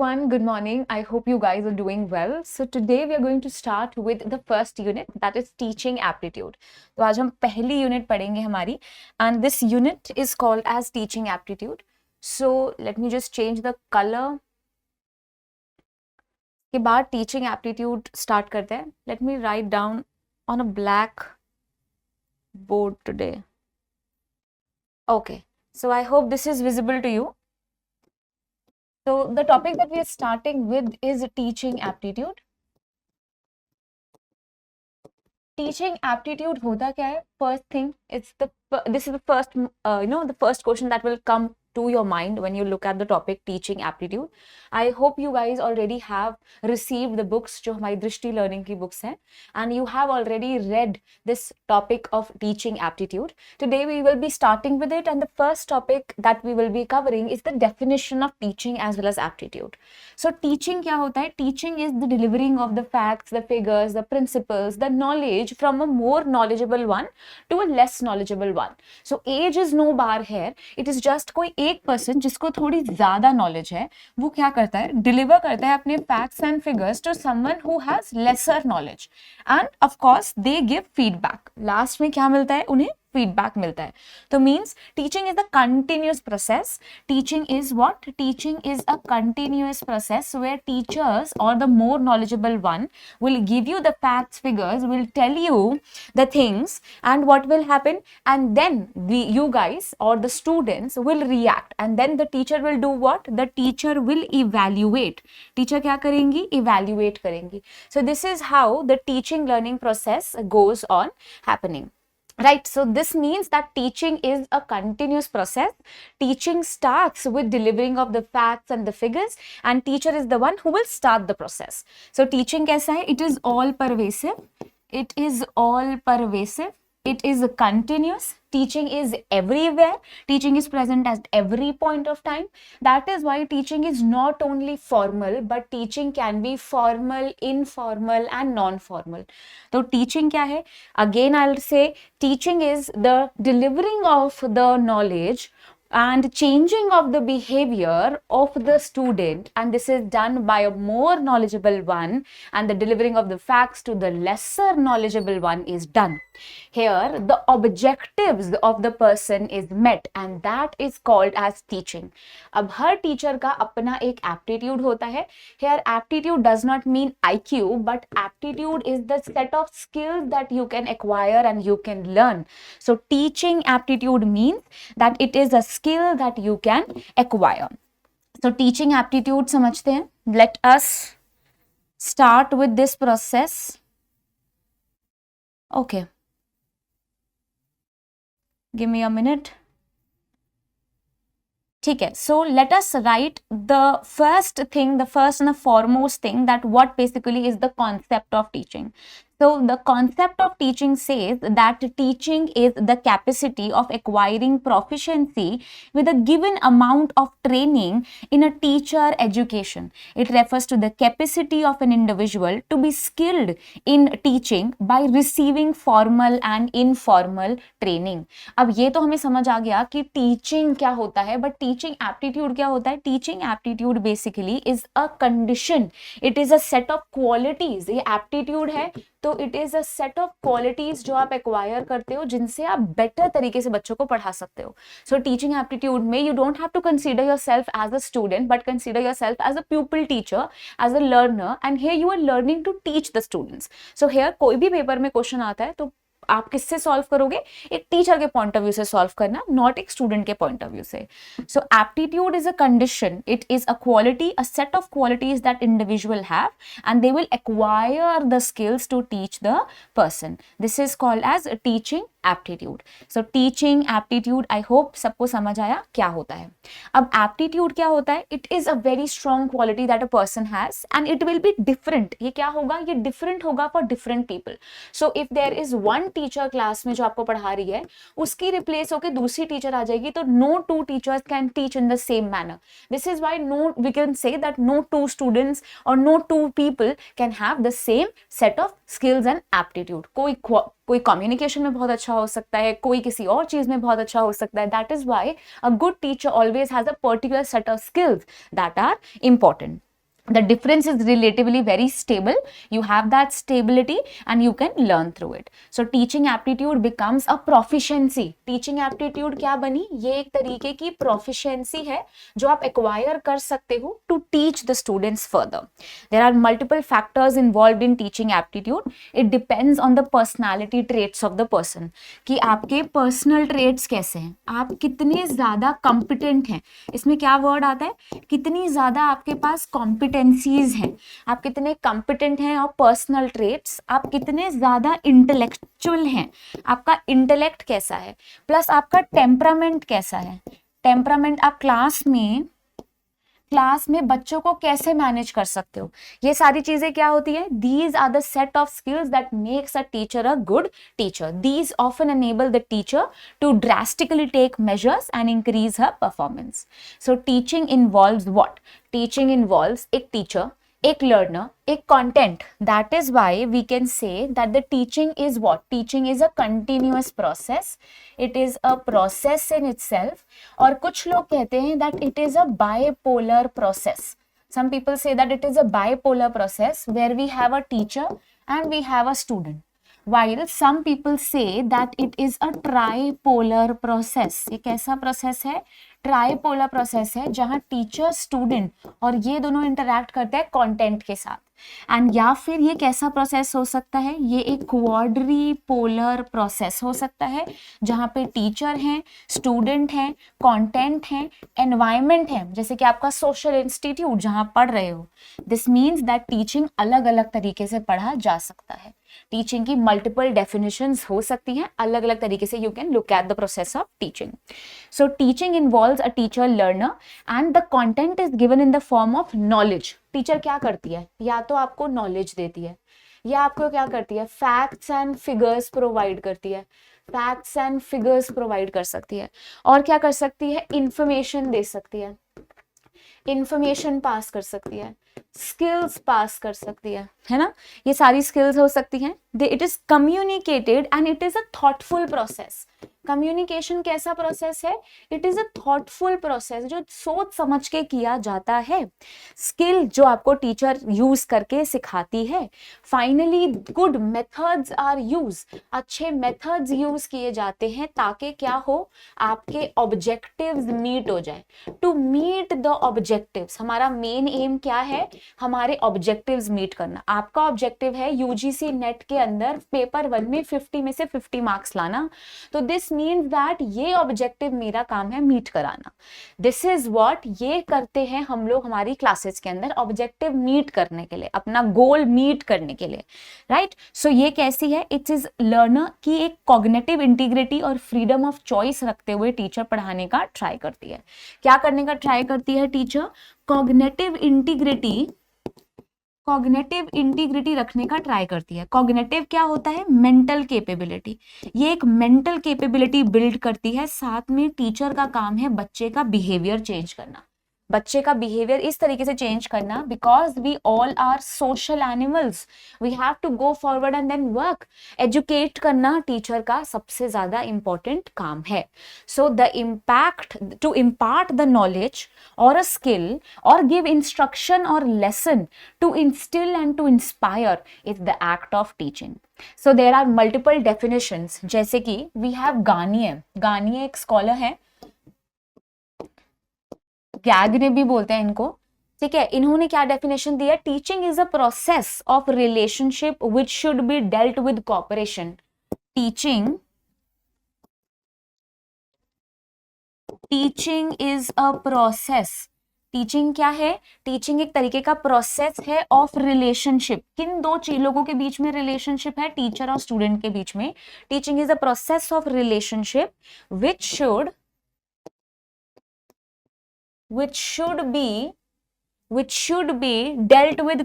everyone, good morning. I hope you guys are doing well. So today we are going to start with the first unit, that is teaching aptitude. तो आज हम पहली unit पढ़ेंगे हमारी, and this unit is called as teaching aptitude. So let me just change the color. के बाद teaching aptitude start करते हैं. Let me write down on a black board today. Okay, so I hope this is visible to you. So the topic that we are starting with is teaching aptitude. Teaching aptitude होता क्या है? First thing, this is the first the first question that will come to your mind when you look at the topic teaching aptitude. I hope you guys already have received the books जो हमारी दृष्टि learning की books हैं, and you have already read this topic of teaching aptitude. Today we will be starting with it, and the first topic that we will be covering is the definition of teaching as well as aptitude. So teaching क्या होता है? Teaching is the delivering of the facts, the figures, the principles, the knowledge from a more knowledgeable one to a less knowledgeable one. So age is no bar here. It is just कोई एक person जिसको थोड़ी ज्यादा knowledge है, वो क्या करता है? डिलीवर करता है अपने facts and figures to someone who has lesser knowledge, and of course they give feedback. Last में क्या मिलता है? उन्हें फीडबैक मिलता है. तो means teaching is a continuous process. Teaching is what? Teaching is a continuous process where teachers और the more knowledgeable one will give you the facts, figures, will tell you the things, and what will happen, and then you guys or the students will react, and then the teacher will do what? The teacher will evaluate. Teacher क्या करेंगी? Evaluate करेंगी. So this is how the teaching learning process goes on happening. Right, so this means that teaching is a continuous process. Teaching starts with delivering of the facts and the figures, and teacher is the one who will start the process. So teaching कैसा है? It is all pervasive. It is all pervasive. It is continuous. Teaching is everywhere. Teaching is present at every point of time. That is why teaching is not only formal, but teaching can be formal, informal, and non-formal. So teaching क्या है? Again, I'll say teaching is the delivering of the knowledge and changing of the behavior of the student, and this is done by a more knowledgeable one, and the delivering of the facts to the lesser knowledgeable one is done. Here the objectives of the person is met, and that is called as teaching. अब हर teacher का अपना एक aptitude होता है. Here aptitude does not mean IQ, but aptitude is the set of skills that you can acquire and you can learn. So teaching aptitude means that it is a skill that you can acquire. So teaching aptitude समझते हैं. Let us start with this process. Okay. Give me a minute. ठीक है, so let us write the first thing, the first and the foremost thing, that what basically is the concept of teaching. So the concept of teaching says that teaching is the capacity of acquiring proficiency with a given amount of training in a teacher education. It refers to the capacity of an individual to be skilled in teaching by receiving formal and informal training. अब ये तो हमें समझ आ गया कि teaching क्या होता है, but teaching aptitude क्या होता है? Teaching aptitude basically is a condition. It is a set of qualities. ये aptitude है तो it is a set of qualities जो आप एक्वायर करते हो, जिनसे आप बेटर तरीके से बच्चों को पढ़ा सकते हो. सो टीचिंग एप्टीट्यूड में you don't have to consider yourself as a student, but consider yourself as a pupil teacher, as a learner, and here you are learning to teach the students. So here कोई भी paper में question आता है तो आप किससे solve करोगे? एक टीचर के पॉइंट ऑफ व्यू से सॉल्व करना, नॉट एक स्टूडेंट के पॉइंट ऑफ व्यू से. So aptitude is a condition, it is a quality, a set of qualities that individual have, and they will acquire the skills to teach the person. This is called as teaching aptitude. So teaching aptitude, I hope सबको समझ आया क्या होता है. अब aptitude क्या होता है? It is a very strong quality that a person has, and it will be different. ये क्या होगा? ये डिफरेंट होगा for different people. So if there is one teacher class में जो आपको पढ़ा रही है, उसकी रिप्लेस होकर दूसरी टीचर आ जाएगी, तो no two teachers can teach in the same manner. This is why we can say that no two students और no two people can have the same set of skills and aptitude. कोई communication में बहुत अच्छा हो सकता है, कोई किसी और चीज में बहुत अच्छा हो सकता है. That is why a good teacher always has a particular set of skills that are important. the difference is relatively very stable. You have that stability and you can learn through it. So teaching aptitude becomes a proficiency. Teaching aptitude क्या बनी? ये एक तरीके की proficiency है जो आप acquire कर सकते हो to teach the students further. There are multiple factors involved in teaching aptitude. It depends on the personality traits of the person, कि आपके personal traits कैसे हैं, आप कितने ज़्यादा competent हैं. इसमें क्या word आता है? कितनी ज़्यादा आपके पास competencies हैं, आप कितने competent हैं, और personal traits, आप कितने ज़्यादा intellectual हैं, आपका intellect कैसा है, प्लस आपका temperament कैसा है. temperament आप क्लास में बच्चों को कैसे मैनेज कर सकते हो, ये सारी चीजें क्या होती है? These are the set of skills that makes a teacher a good teacher. These often enable the teacher to drastically take measures and increase her performance. So teaching involves what? Teaching involves एक teacher, एक learner, एक content. That is why we can say that the teaching is what? Teaching is a continuous process. It is a process in itself. और कुछ लोग कहते हैं that it is a bipolar process. Some people say that it is a bipolar process where we have a teacher and we have a student. While some people say that it is a tripolar process. ये कैसा process है? Tripolar process है जहां teacher student और ये दोनों interact करते हैं कंटेंट के साथ. एंड या फिर ये कैसा प्रोसेस हो सकता है? ये एक क्वाड्रीपोलर प्रोसेस हो सकता है जहां पे टीचर हैं, स्टूडेंट हैं, कंटेंट हैं, एनवायरनमेंट है, जैसे कि आपका सोशल इंस्टीट्यूट जहां पढ़ रहे हो. दिस मीन्स दैट टीचिंग अलग अलग तरीके से पढ़ा जा सकता है. टीचिंग की मल्टीपल डेफिनेशंस हो सकती हैं, अलग अलग तरीके से you can look at the process of teaching. So teaching involves a teacher learner and the content is given in the form of knowledge. Teacher क्या करती है? या तो आपको नॉलेज देती है, या आपको क्या करती है? फैक्ट्स एंड फिगर्स प्रोवाइड करती है. फैक्ट्स एंड फिगर्स प्रोवाइड कर सकती है. और क्या कर सकती है? इंफॉर्मेशन दे सकती है, इंफॉर्मेशन पास कर सकती है, स्किल्स पास कर सकती है ना. ये सारी स्किल्स हो सकती हैं. It is communicated and it is a thoughtful process. Communication कैसा प्रोसेस है? It is a thoughtful process जो सोच समझ के किया जाता है. स्किल जो आपको टीचर यूज करके सिखाती है. Finally good methods are use. अच्छे मेथड्स यूज किए जाते हैं ताकि क्या हो? आपके ऑब्जेक्टिव्स मीट हो जाए. टू मीट द ऑब्जेक्टिव्स, हमारा मेन एम क्या है? हमारे ऑब्जेक्टिव्स मीट करना. आपका ऑब्जेक्टिव है यूजीसी नेट के अंदर पेपर 1 में 50 में से 50 मार्क्स लाना. तो दिस मीन्स दैट ये ऑब्जेक्टिव मेरा काम है मीट कराना. दिस इज व्हाट ये करते हैं हम लोग हमारी क्लासेस के अंदर, ऑब्जेक्टिव मीट करने के लिए, अपना गोल मीट करने के लिए. राइट. सो ये कैसी है? इट इज लर्नर की एक कॉग्निटिव इंटीग्रिटी और फ्रीडम ऑफ चॉइस रखते हुए टीचर पढ़ाने का ट्राई करती है. क्या करने का ट्राई करती है टीचर? कॉग्निटिव इंटीग्रिटी रखने का ट्राई करती है. कॉग्निटिव क्या होता है? Mental capability. ये एक मेंटल कैपेबिलिटी बिल्ड करती है. साथ में टीचर का काम है बच्चे का बिहेवियर चेंज करना. बच्चे का बिहेवियर इस तरीके से चेंज करना, because we all are social animals, we have to go forward and then work. Educate करना टीचर का सबसे ज्यादा इंपॉर्टेंट काम है. So the impact to impart the knowledge or a skill or give instruction or lesson to instil and to inspire is the act of teaching. So there are multiple definitions, जैसे कि we have Garnier एक scholar है, Gagne भी बोलते हैं इनको. ठीक है. इन्होंने क्या डेफिनेशन दिया? Teaching is a process of relationship which should be dealt with cooperation. Teaching is a process. Teaching क्या है? टीचिंग एक तरीके का प्रोसेस है ऑफ रिलेशनशिप. किन दो लोगों के बीच में रिलेशनशिप है? टीचर और स्टूडेंट के बीच में. Teaching is a process of relationship which should be dealt with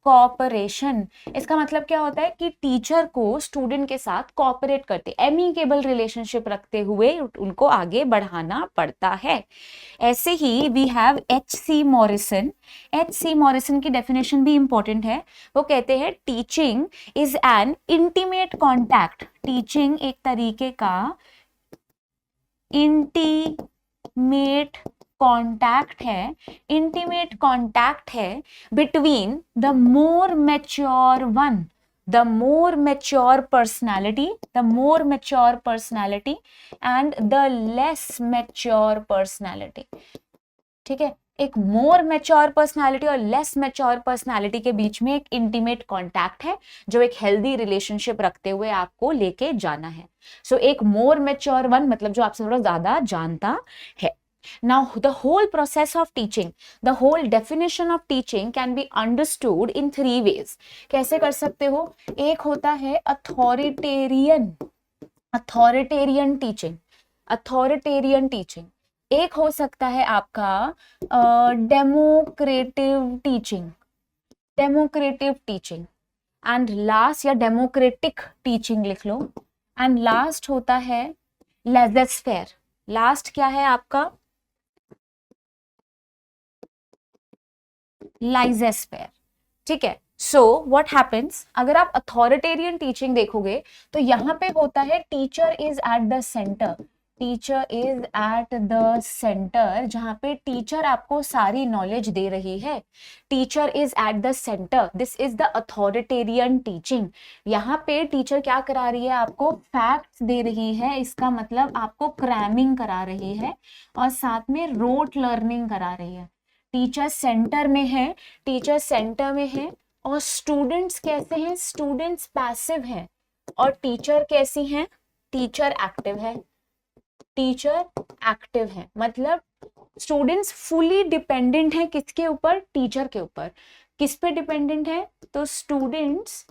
cooperation. इसका मतलब क्या होता है? कि टीचर को स्टूडेंट के साथ कोऑपरेट करते, एमिकेबल रिलेशनशिप रखते हुए उनको आगे बढ़ाना पड़ता है. ऐसे ही वी हैव H.C. मॉरिसन की डेफिनेशन भी इंपॉर्टेंट है. वो कहते हैं teaching is N intimate contact. Teaching एक तरीके का इंटीमेट कॉन्टैक्ट है, इंटीमेट कॉन्टैक्ट है between the more mature one, the more mature personality, the more mature personality and the less mature personality. ठीक है, एक मोर मैच्योर पर्सनालिटी और लेस मैच्योर पर्सनालिटी के बीच में एक इंटीमेट कॉन्टैक्ट है जो एक हेल्दी रिलेशनशिप रखते हुए आपको लेके जाना है. सो एक मोर मैच्योर वन मतलब जो आपसे थोड़ा ज्यादा जानता है. Now, the whole process of teaching, the whole definition of teaching can be understood in 3 ways. कैसे कर सकते हो? एक होता है अथॉरिटेरियन टीचिंग. एक हो सकता है आपका डेमोक्रेटिव टीचिंग एंड लास्ट, या डेमोक्रेटिक टीचिंग लिख लो. एंड लास्ट होता है लेज़र-फेयर. लास्ट क्या है आपका? लाइज़र-फेयर. ठीक है. सो व्हाट हैपेंस, अगर आप अथॉरिटेरियन टीचिंग देखोगे तो यहाँ पे होता है teacher is at the centre, जहां पे टीचर आपको सारी नॉलेज दे रही है. Teacher is at the centre, this is the authoritarian teaching. यहाँ पे टीचर क्या करा रही है? आपको फैक्ट्स दे रही है, इसका मतलब आपको क्रैमिंग करा रही है और साथ में रोट लर्निंग करा रही है. टीचर सेंटर में है और स्टूडेंट्स कैसे हैं? स्टूडेंट्स पैसिव हैं और टीचर कैसी हैं? टीचर एक्टिव है. मतलब स्टूडेंट्स फुली डिपेंडेंट हैं किसके ऊपर? टीचर के ऊपर. किस पे डिपेंडेंट है? तो स्टूडेंट्स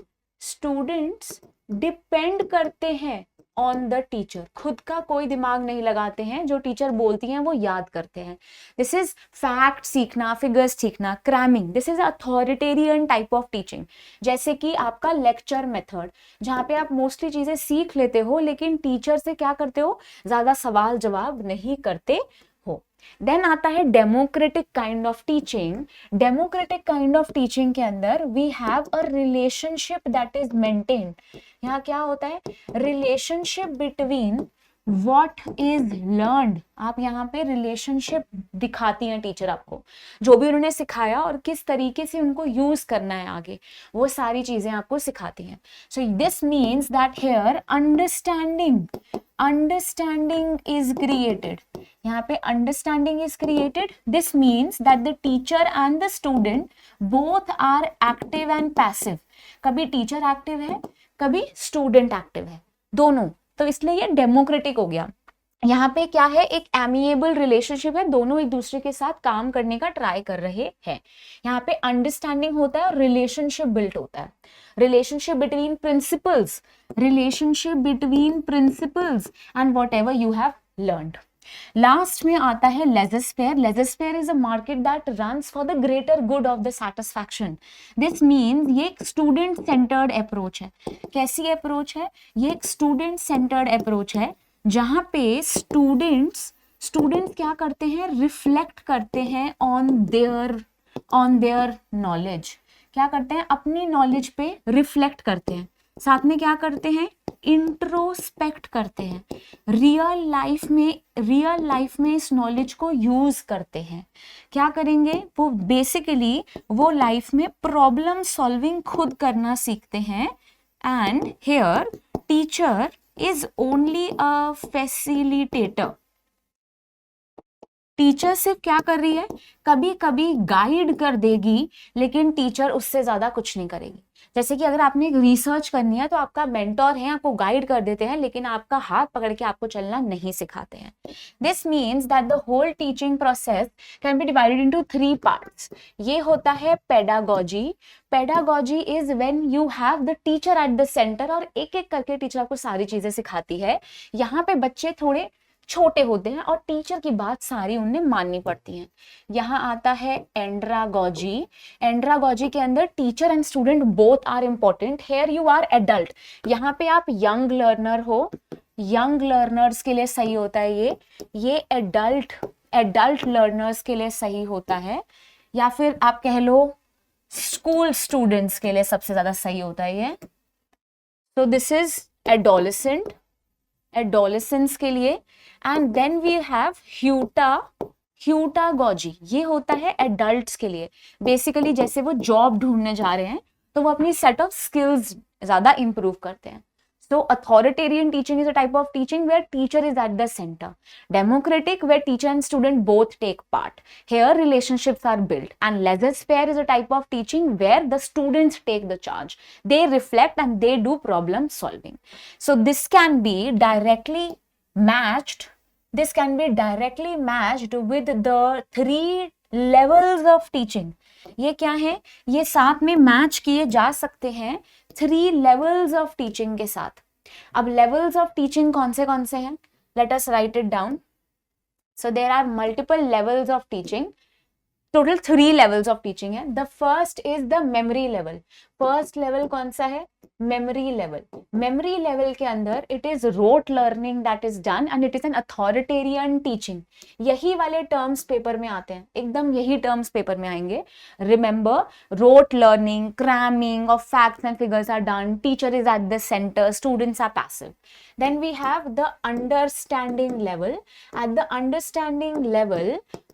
डिपेंड करते हैं ऑन द टीचर. खुद का कोई दिमाग नहीं लगाते हैं, जो टीचर बोलती हैं वो याद करते हैं. दिस इज फैक्ट सीखना, फिगर्स सीखना, cramming. This is authoritarian type of teaching. जैसे कि आपका लेक्चर मेथड, जहाँ पे आप मोस्टली चीजें सीख लेते हो लेकिन टीचर से क्या करते हो? ज्यादा सवाल जवाब नहीं करते हो. देन आता है democratic kind of teaching. Democratic kind of teaching के अंदर we have a relationship that is maintained. यहाँ क्या होता है? Relationship between what is learned. आप यहाँ पे रिलेशनशिप दिखाती हैं टीचर आपको, जो भी उन्होंने सिखाया और किस तरीके से उनको यूज करना है आगे, वो सारी चीजें आपको सिखाती हैं. So this means that here understanding is created. यहाँ पे understanding is created. This means that the teacher and the student both are active and passive. कभी टीचर एक्टिव है, कभी स्टूडेंट एक्टिव है, दोनों. तो इसलिए ये डेमोक्रेटिक हो गया. यहाँ पे क्या है? एक एमिएबल रिलेशनशिप है, दोनों एक दूसरे के साथ काम करने का ट्राई कर रहे हैं. यहाँ पे अंडरस्टैंडिंग होता है और रिलेशनशिप बिल्ट होता है. Relationship between principles and what ever you have learned. Last में आता है laser-fair. Laser-fair is a market that runs for the greater good of the satisfaction. This means ये एक स्टूडेंट सेंटर्ड अप्रोच है. कैसी approach है? ये एक स्टूडेंट सेंटर्ड अप्रोच है जहां पे स्टूडेंट्स क्या करते हैं? रिफ्लेक्ट करते हैं ऑन देयर नॉलेज. क्या करते हैं? अपनी नॉलेज पे रिफ्लेक्ट करते हैं. साथ में क्या करते हैं? इंट्रोस्पेक्ट करते हैं. रियल लाइफ में इस नॉलेज को यूज करते हैं. क्या करेंगे? वो बेसिकली वो लाइफ में प्रॉब्लम सॉल्विंग खुद करना सीखते हैं. And here teacher is only a facilitator. Teacher सिर्फ क्या कर रही है? कभी कभी गाइड कर देगी लेकिन टीचर उससे ज्यादा कुछ नहीं करेगी. जैसे कि अगर आपने रिसर्च करनी है तो आपका मेंटोर है, आपको गाइड कर देते हैं लेकिन आपका हाथ पकड़ के आपको चलना नहीं सिखाते हैं. This means that the whole teaching process can be divided into 3 parts. ये होता है pedagogy. Pedagogy is when you have the teacher at the centre और एक एक करके टीचर आपको सारी चीजें सिखाती है. यहाँ पे बच्चे थोड़े छोटे होते हैं और टीचर की बात सारी उन्हें माननी पड़ती है. यहाँ आता है एंड्रागोजी. एंड्रागोजी के अंदर teacher and student both are important. Here you are adult. यहाँ पे आप यंग लर्नर हो. यंग लर्नर्स के लिए सही होता है ये एडल्ट लर्नर्स के लिए सही होता है, या फिर आप कह लो स्कूल स्टूडेंट्स के लिए सबसे ज्यादा सही होता है ये. तो दिस इज एडोलेसेंस के लिए. एंड देन वी हैव ह्यूटागॉजी, ये होता है एडल्ट्स के लिए। बेसिकली जैसे वो जॉब ढूंढने जा रहे हैं तो वो अपनी सेट ऑफ स्किल्स ज्यादा इंप्रूव करते हैं। So authoritarian teaching is a type of teaching where teacher is at the center. Democratic, where teacher and student both take part. Here relationships are built. And laissez-faire is a type of teaching where the students take the charge. They reflect and they do problem solving. So this can be directly matched. This can be directly matched with the 3 levels of teaching. ये क्या है? ये साथ में match किए जा सकते हैं 3 लेवल्स ऑफ टीचिंग के साथ। अब लेवल्स ऑफ टीचिंग कौन से हैं? Let us write it down. So there are multiple levels of teaching, total 3 levels of teaching है। The first is the memory level. First level कौन सा है? Memory level. मेमोरी लेवल के अंदर it is rote learning that is done and it is an authoritarian teaching. यही वाले terms paper में आते हैं, एकदम यही टर्म्स पेपर में आएंगे। Remember, rote learning, cramming of facts and figures are done, teacher is at the centre, students are passive. Then we have the understanding level. At the understanding level,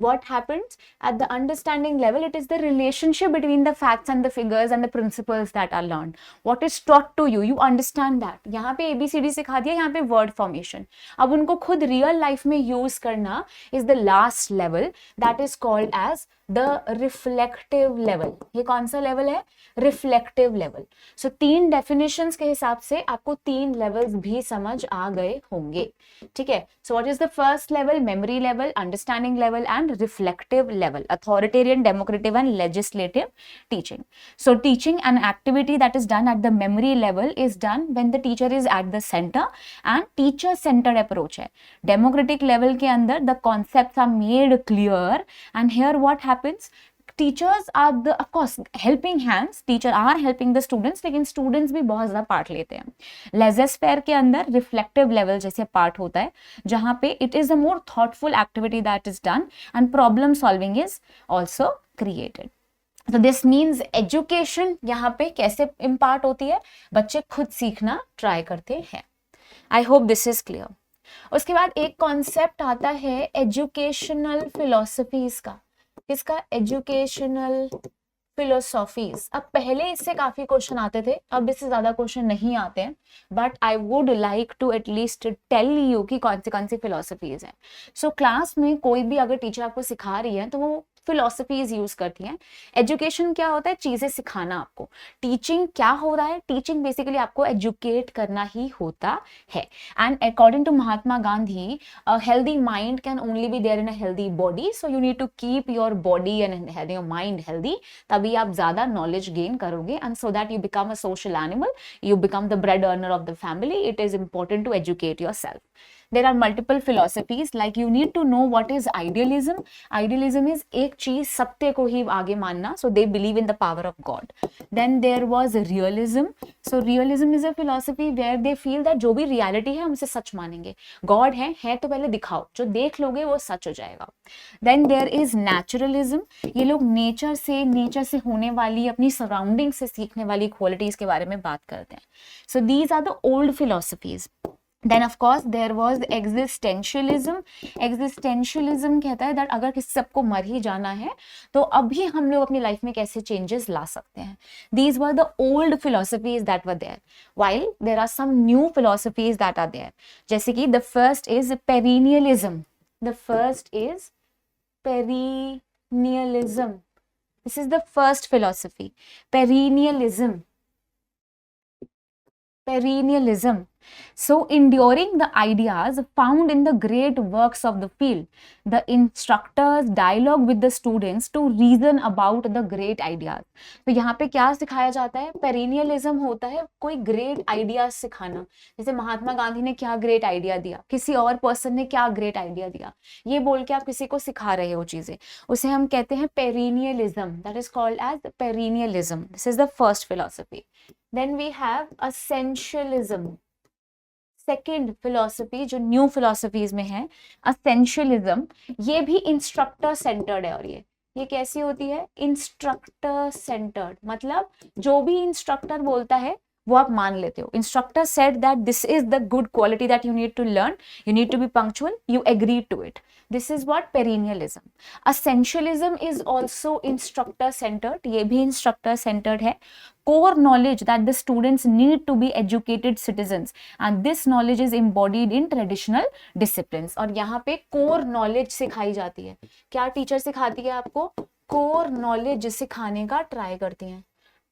what happens? At the understanding level, it is the relationship between the facts and the figures and the principles that are learned. What is taught to you, you understand that. यहाँ पे ABCD सिखा दिया, यहाँ पे word formation. अब उनको खुद real life में use करना is the last level that is called as the reflective level. ये कौन सा level है? Reflective level. So 3 definitions के हिसाब से आपको 3 levels भी समझ आ गए होंगे, ठीक है? So what is the first level? Memory level, understanding level and reflective level. Authoritarian, democratic and legislative teaching. So teaching an activity that is done at the memory level is done when the teacher is at the center and teacher centered approach है. Democratic level के अंदर the concepts are made clear and here what happens? Teachers are the of course helping hands, teacher are helping the students, लेकिन students भी बहुत ज्यादा part लेते हैं। Laissez-fair के अंदर रिफ्लेक्टिव लेवल जैसे पार्ट होता है, जहां पे it is a more thoughtful activity that is done and problem solving is also created. तो दिस मीन्स एजुकेशन यहाँ पे कैसे इम्पार्ट होती है? बच्चे खुद सीखना ट्राई करते हैं। आई होप दिस इज क्लियर। उसके बाद एक कॉन्सेप्ट आता है एजुकेशनल फिलोसफीज का। किसका? Educational philosophies. अब पहले इससे काफी क्वेश्चन आते थे, अब इससे ज्यादा क्वेश्चन नहीं आते हैं, but I would like to at least tell you कि कौन सी फिलोसफीज हैं। सो क्लास में कोई भी अगर टीचर आपको सिखा रही है तो वो फिलोसफीज यूज करती हैं। एजुकेशन क्या होता है? चीजें सिखाना आपको। टीचिंग क्या हो रहा है? टीचिंग बेसिकली आपको एजुकेट करना ही होता है। And according to Mahatma Gandhi, a healthy mind can only be there in a healthy body, so you need to keep your body and your mind healthy, तभी आप ज्यादा नॉलेज गेन करोगे and so that you become a social animal, you become the bread earner of the family. It is important to educate your self. There are multiple philosophies, like you need to know what is idealism. Idealism is एक चीज सत्य को ही आगे मानना, so they believe in the power of God. Then there was realism. So realism is a philosophy where they feel that जो भी reality है हम उसे सच मानेंगे। God है तो पहले दिखाओ, जो देख लोगे वो सच हो जाएगा। Then there is naturalism. ये लोग नेचर से होने वाली, अपनी सराउंडिंग से सीखने वाली क्वालिटीज के बारे में बात करते हैं। So these are the old philosophies. Then of course there was existentialism. Existentialism कहता है that अगर किसी सबको मर ही जाना है तो अभी हम लोग अपनी लाइफ में कैसे चेंजेस ला सकते हैं। These were the old philosophies that were there. While there are some new philosophies that are there. जैसे कि the first is perennialism. The first is perennialism. This is the first philosophy. Perennialism. Perennialism. So enduring the ideas found in the great works of the field, the instructors dialogue with the students to reason about the great ideas. तो यहाँ पे क्या सिखाया जाता है? Perennialism होता है कोई ग्रेट आइडिया सिखाना। जैसे महात्मा गांधी ने क्या ग्रेट आइडिया दिया, किसी और पर्सन ने क्या ग्रेट आइडिया दिया, ये बोल के आप किसी को सिखा रहे हो चीजें, उसे हम कहते हैं perennialism. That is called as perennialism. This is the first philosophy. Then we have essentialism. Second philosophy जो न्यू फिलोसफीज में है, असेंशियलिज्म। ये भी इंस्ट्रक्टर सेंटर्ड है। और ये कैसी होती है? Instructor centred. मतलब जो भी इंस्ट्रक्टर बोलता है वो आप मान लेते हो. Instructor said that this is the good quality that you need to learn, you need to be punctual, you agree to it. This is what perennialism. Essentialism is also instructor centred, ये भी instructor centred है. core knowledge that the students need to be educated citizens and this knowledge is embodied in traditional disciplines. और यहाँ पे core knowledge सिखाई जाती है. क्या टीचर सिखाती है आपको? core knowledge सिखाने का ट्राई करती हैं.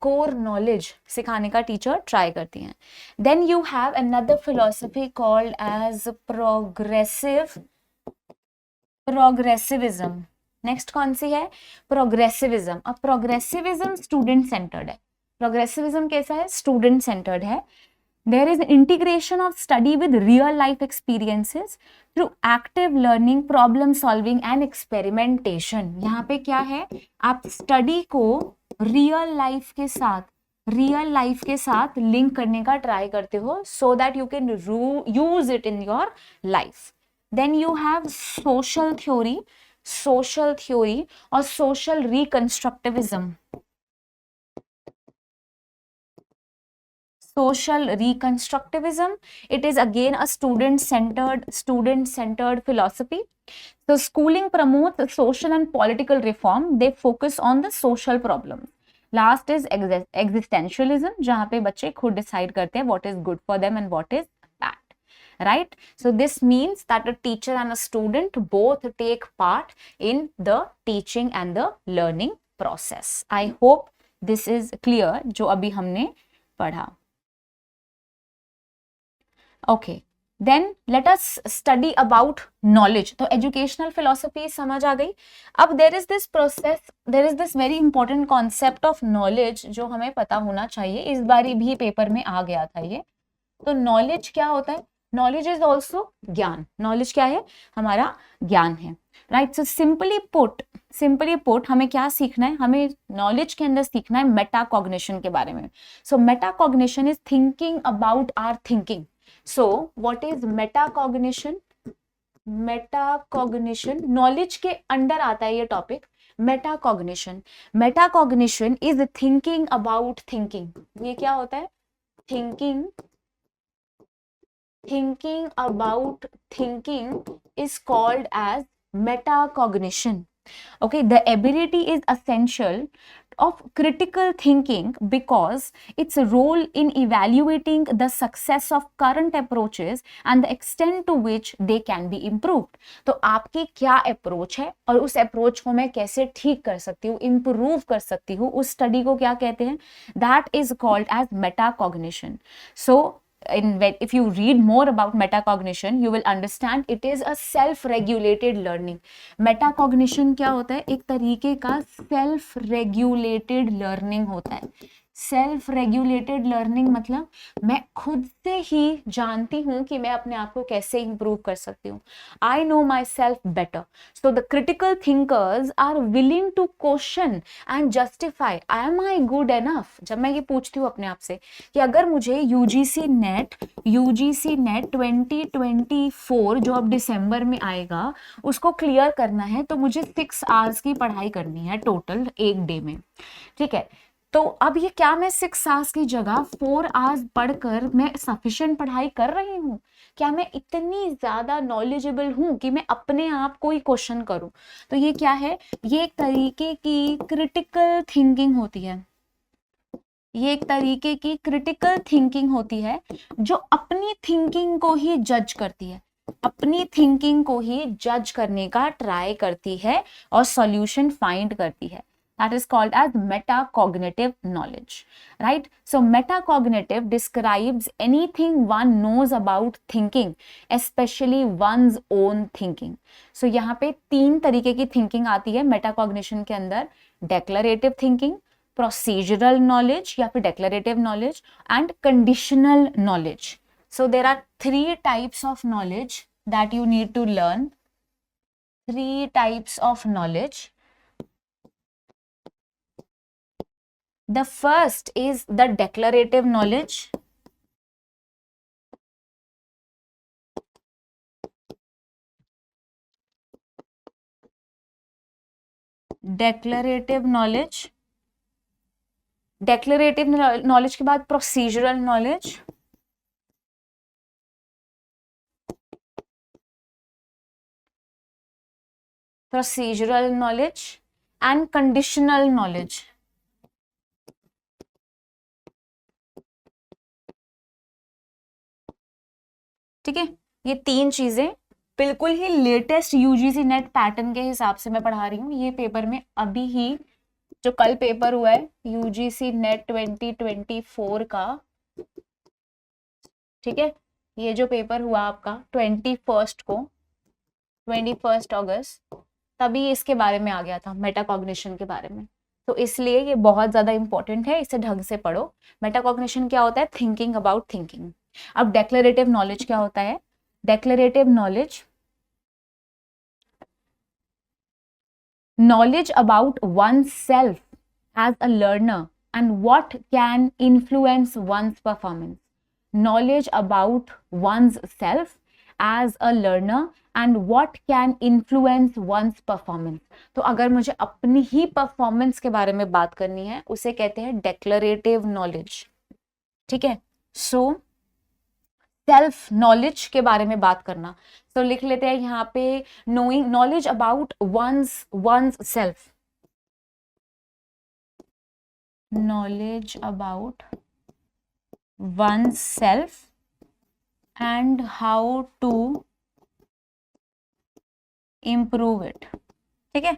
core knowledge सिखाने का टीचर ट्राई करती हैं. Then you have another philosophy called as progressivism. Next कौन सी है? प्रोग्रेसिविज्म. अब प्रोग्रेसिविज्म स्टूडेंट सेंटर्ड है. प्रोग्रेसिविज्म कैसा है? स्टूडेंट सेंटर्ड है. There is integration of study with real life experiences through active learning, problem solving and experimentation. यहाँ पे क्या है? आप स्टडी को रियल लाइफ के साथ लिंक करने का ट्राई करते हो so that you can use it in your life. Then you have social theory और social reconstructivism. Social reconstructivism, it is again a student centered philosophy. So schooling promotes social and political reform, they focus on the social problems. Last is existentialism, जहाँ पे बच्चे खुद decide करते हैं what is good for them and what is bad, right? So this means that a teacher and a student both take part in the teaching and the learning process. I hope this is clear जो अभी हमने पढ़ा. Okay, then let us study about knowledge. तो educational philosophy समझ आ गई. अब there is this very important concept of knowledge जो हमें पता होना चाहिए. इस बारी भी पेपर में आ गया था ये. तो knowledge क्या होता है? Knowledge is also ज्ञान. Knowledge क्या है? हमारा ज्ञान है. Right? So simply put हमें क्या सीखना है? हमें knowledge के अंदर सीखना है metacognition के बारे में. So metacognition is thinking about our thinking. So what is metacognition? Knowledge के अंडर आता है ये topic. Metacognition is thinking about thinking. ये क्या होता है? Thinking about thinking is called as metacognition. Okay, the ability is essential of critical thinking because its role in evaluating the success of current approaches and the extent to which they can be improved. तो आपकी क्या approach है और उस approach को मैं कैसे ठीक कर सकती हूँ, इंप्रूव कर सकती हूँ, उस स्टडी को क्या कहते हैं? That is called as metacognition. So if you read more about metacognition, you will understand it is a self-regulated learning. Metacognition क्या होता है? एक तरीके का self-regulated learning होता है. सेल्फ रेगुलेटेड लर्निंग मतलब मैं खुद से ही जानती हूँ कि मैं अपने आप को कैसे इंप्रूव कर सकती हूँ. I know my self better. So the critical thinkers are willing to question and justify, am I good enough. जब मैं ये पूछती हूँ अपने आप से कि अगर मुझे यूजीसी नेट 2024 जो अब दिसंबर में आएगा उसको क्लियर करना है तो मुझे 6 आवर्स की पढ़ाई करनी है टोटल एक डे में. ठीक है, तो अब ये क्या मैं 6 आवर्स की जगह 4 आवर्स पढ़कर मैं सफिशिएंट पढ़ाई कर रही हूँ? क्या मैं इतनी ज्यादा नॉलेजेबल हूँ कि मैं अपने आप को ही क्वेश्चन करूँ? तो ये क्या है? ये एक तरीके की क्रिटिकल थिंकिंग होती है. ये एक तरीके की क्रिटिकल थिंकिंग होती है जो अपनी थिंकिंग को ही जज करती है, अपनी थिंकिंग को ही जज करने का ट्राई करती है और सॉल्यूशन फाइंड करती है. That is called as metacognitive knowledge, right? So metacognitive describes anything one knows about thinking, especially one's own thinking. So यहाँ पे 3 तरीके की thinking आती है metacognition के अंदर. Declarative thinking, procedural knowledge या फिर declarative knowledge and conditional knowledge. So there are 3 types of knowledge that you need to learn. 3 types of knowledge. The first is the declarative knowledge. Declarative knowledge. Declarative knowledge के बाद procedural knowledge, procedural knowledge and conditional knowledge. ठीक है, ये तीन चीजें बिल्कुल ही latest UGC net pattern के हिसाब से मैं पढ़ा रही हूँ। ये पेपर में अभी ही जो कल पेपर हुआ है यूजीसी नेट 2024 का, ठीक है, ये जो पेपर हुआ आपका 21 को, 21 अगस्त, तभी इसके बारे में आ गया था, मेटाकॉग्निशन के बारे में। तो इसलिए ये बहुत ज्यादा इंपॉर्टेंट है, इसे ढंग से पढ़ो। मेटाकॉग्निशन क्या होता है? Thinking about thinking. अब डेक्लरेटिव नॉलेज क्या होता है? Declarative knowledge about one self as a learner and what can influence one's performance. Knowledge about one's self as a learner and what can influence one's performance. तो अगर मुझे अपनी ही performance के बारे में बात करनी है, उसे कहते हैं डेक्लरेटिव नॉलेज। ठीक है, सो सेल्फ नॉलेज के बारे में बात करना, तो लिख लेते हैं यहाँ पे knowing knowledge about one's self, knowledge about one's self and how to improve it. ठीक है,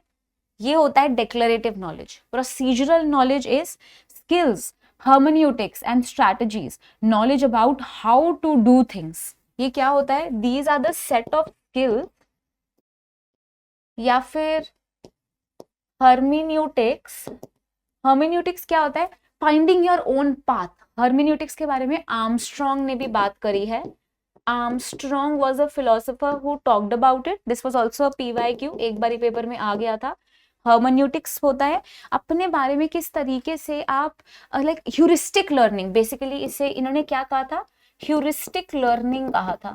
ये होता है declarative knowledge. Procedural knowledge is skills, hermeneutics and strategies, knowledge about how to do things। ये क्या होता है? These are the set of skills या फिर hermeneutics। hermeneutics क्या होता है? Finding your own path। hermeneutics के बारे में आर्मस्ट्रॉन्ग ने भी बात करी है। Armstrong was a philosopher who talked about it. This was also a PYQ, एक बारी पेपर में आ गया था। हर्मेन्यूटिक्स होता है अपने बारे में किस तरीके से आप लाइक ह्यूरिस्टिक लर्निंग, बेसिकली इसे इन्होंने क्या कहा था? ह्यूरिस्टिक लर्निंग कहा था,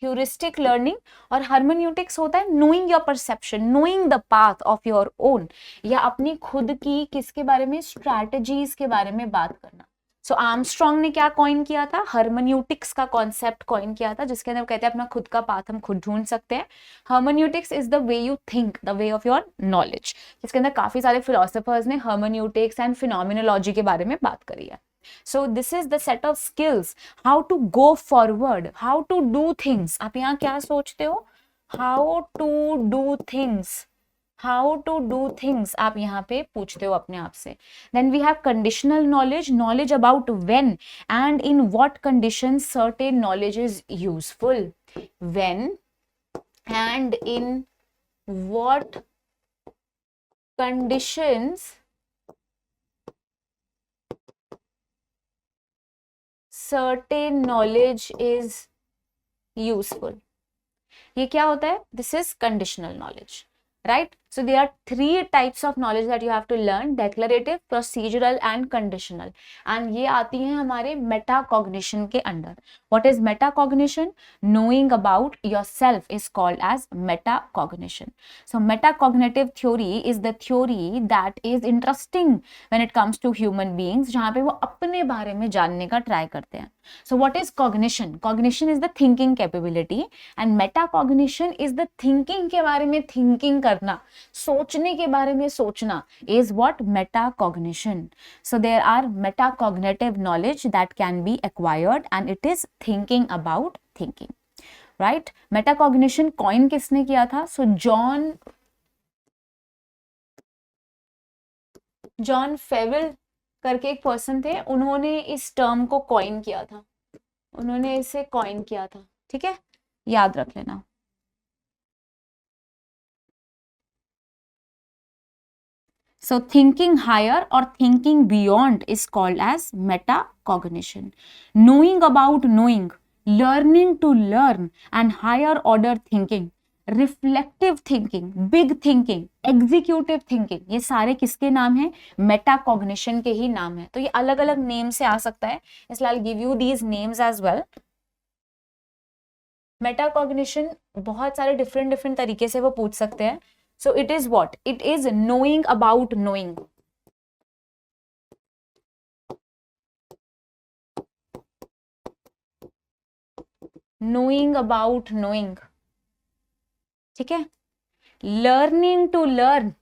ह्यूरिस्टिक लर्निंग। और हर्मेन्यूटिक्स होता है knowing your perception, knowing the path of your own, या अपनी खुद की किसके बारे में? स्ट्रैटेजीज के बारे में बात करना। सो आर्मस्ट्रॉन्ग ने क्या कॉइन किया था? हर्मेन्यूटिक्स का कॉन्सेप्ट कॉइन किया था, जिसके अंदर कहते हैं अपना खुद का पाथ हम खुद ढूंढ सकते हैं। Hermeneutics is the way you think, the way of your knowledge. इसके अंदर काफी सारे फिलोसोफर्स ने हर्मेन्यूटिक्स एंड फिनोमिनोलॉजी के बारे में बात करी है। So this is the set of skills, how to go forward, how to do things. आप यहाँ क्या सोचते हो? How to do things, how to do things आप यहाँ पे पूछते हो अपने आप से। Then we have conditional knowledge, knowledge about when and in what condition certain knowledge is useful. When and in what conditions certain knowledge is useful. ये क्या होता है? This is conditional knowledge, right? So there are three types of knowledge that you have to learn: declarative, procedural and conditional। and ये आती हैं हमारे metacognition के अंदर। What is metacognition? Knowing about yourself is called as metacognition। So metacognitive theory is the theory that is interesting when it comes to human beings, जहाँ पे वो अपने बारे में जानने का ट्राई करते हैं। So what is cognition? Cognition is the thinking capability and metacognition is the thinking के बारे में thinking करना, सोचने के बारे में सोचना is what? Metacognition। So there are metacognitive knowledge that can be acquired and it is thinking about thinking, right? Metacognition coin किसने किया था? So जॉन फेविल करके एक पर्सन थे, उन्होंने इस टर्म को कॉइन किया था, उन्होंने इसे कॉइन किया था। ठीक है, याद रख लेना। So thinking higher or thinking beyond is called as metacognition। Knowing about knowing, learning to learn and higher order thinking, reflective thinking, big thinking, executive thinking, ये सारे किसके नाम हैं? मेटाकॉग्निशन के ही नाम है। तो ये अलग अलग नेम से आ सकता है, इसलिए I will give you these names as well. Metacognition बहुत सारे डिफरेंट तरीके से वो पूछ सकते हैं। So it is what? It is knowing about knowing. Knowing about knowing, ठीक है, learning to learn,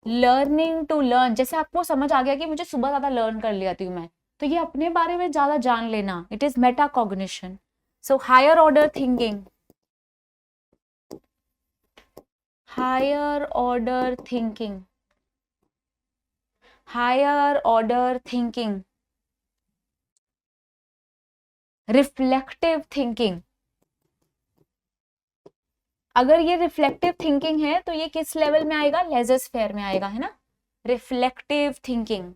learning to learn, जैसे आपको समझ आ गया कि मुझे सुबह ज्यादा लर्न कर लिया थी मैं, तो ये अपने बारे में ज्यादा जान लेना, it is meta cognition. So higher order thinking, higher order thinking, higher order thinking, reflective thinking. अगर ये रिफ्लेक्टिव थिंकिंग है तो ये किस लेवल में आएगा, लेजर में आएगा, है ना. Reflective thinking,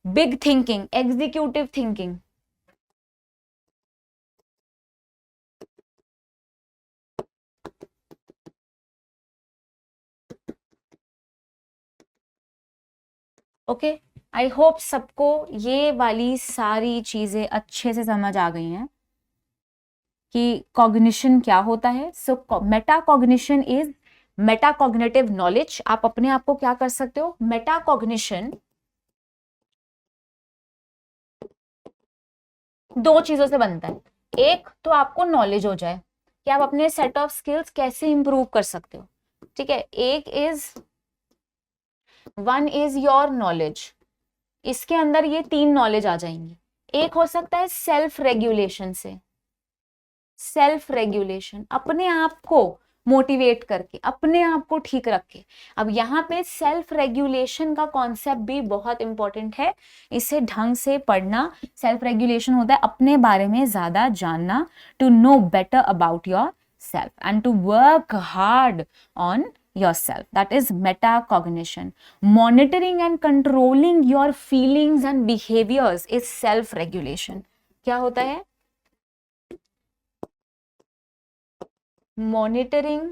big thinking, executive thinking. Okay, I hope सबको ये वाली सारी चीजें अच्छे से समझ आ गई हैं कि कॉग्निशन क्या होता है. So meta cognition is meta cognitive knowledge. आप अपने आप को क्या कर सकते हो, मेटा कॉग्निशन दो चीजों से बनता है. एक तो आपको नॉलेज हो जाए कि आप अपने सेट ऑफ स्किल्स कैसे इंप्रूव कर सकते हो, ठीक है. वन इज योर नॉलेज, इसके अंदर ये तीन नॉलेज आ जाएंगी. एक हो सकता है सेल्फ रेगुलेशन से, सेल्फ रेगुलेशन, अपने आप को मोटिवेट करके, अपने आप को ठीक रख के. अब यहाँ पे सेल्फ रेगुलेशन का कॉन्सेप्ट भी बहुत इंपॉर्टेंट है, इसे ढंग से पढ़ना. सेल्फ रेगुलेशन होता है अपने बारे में ज्यादा जानना, to know better about your self and to work hard on yourself. That is metacognition. Monitoring and controlling your feelings and behaviors is self regulation. क्या होता है, monitoring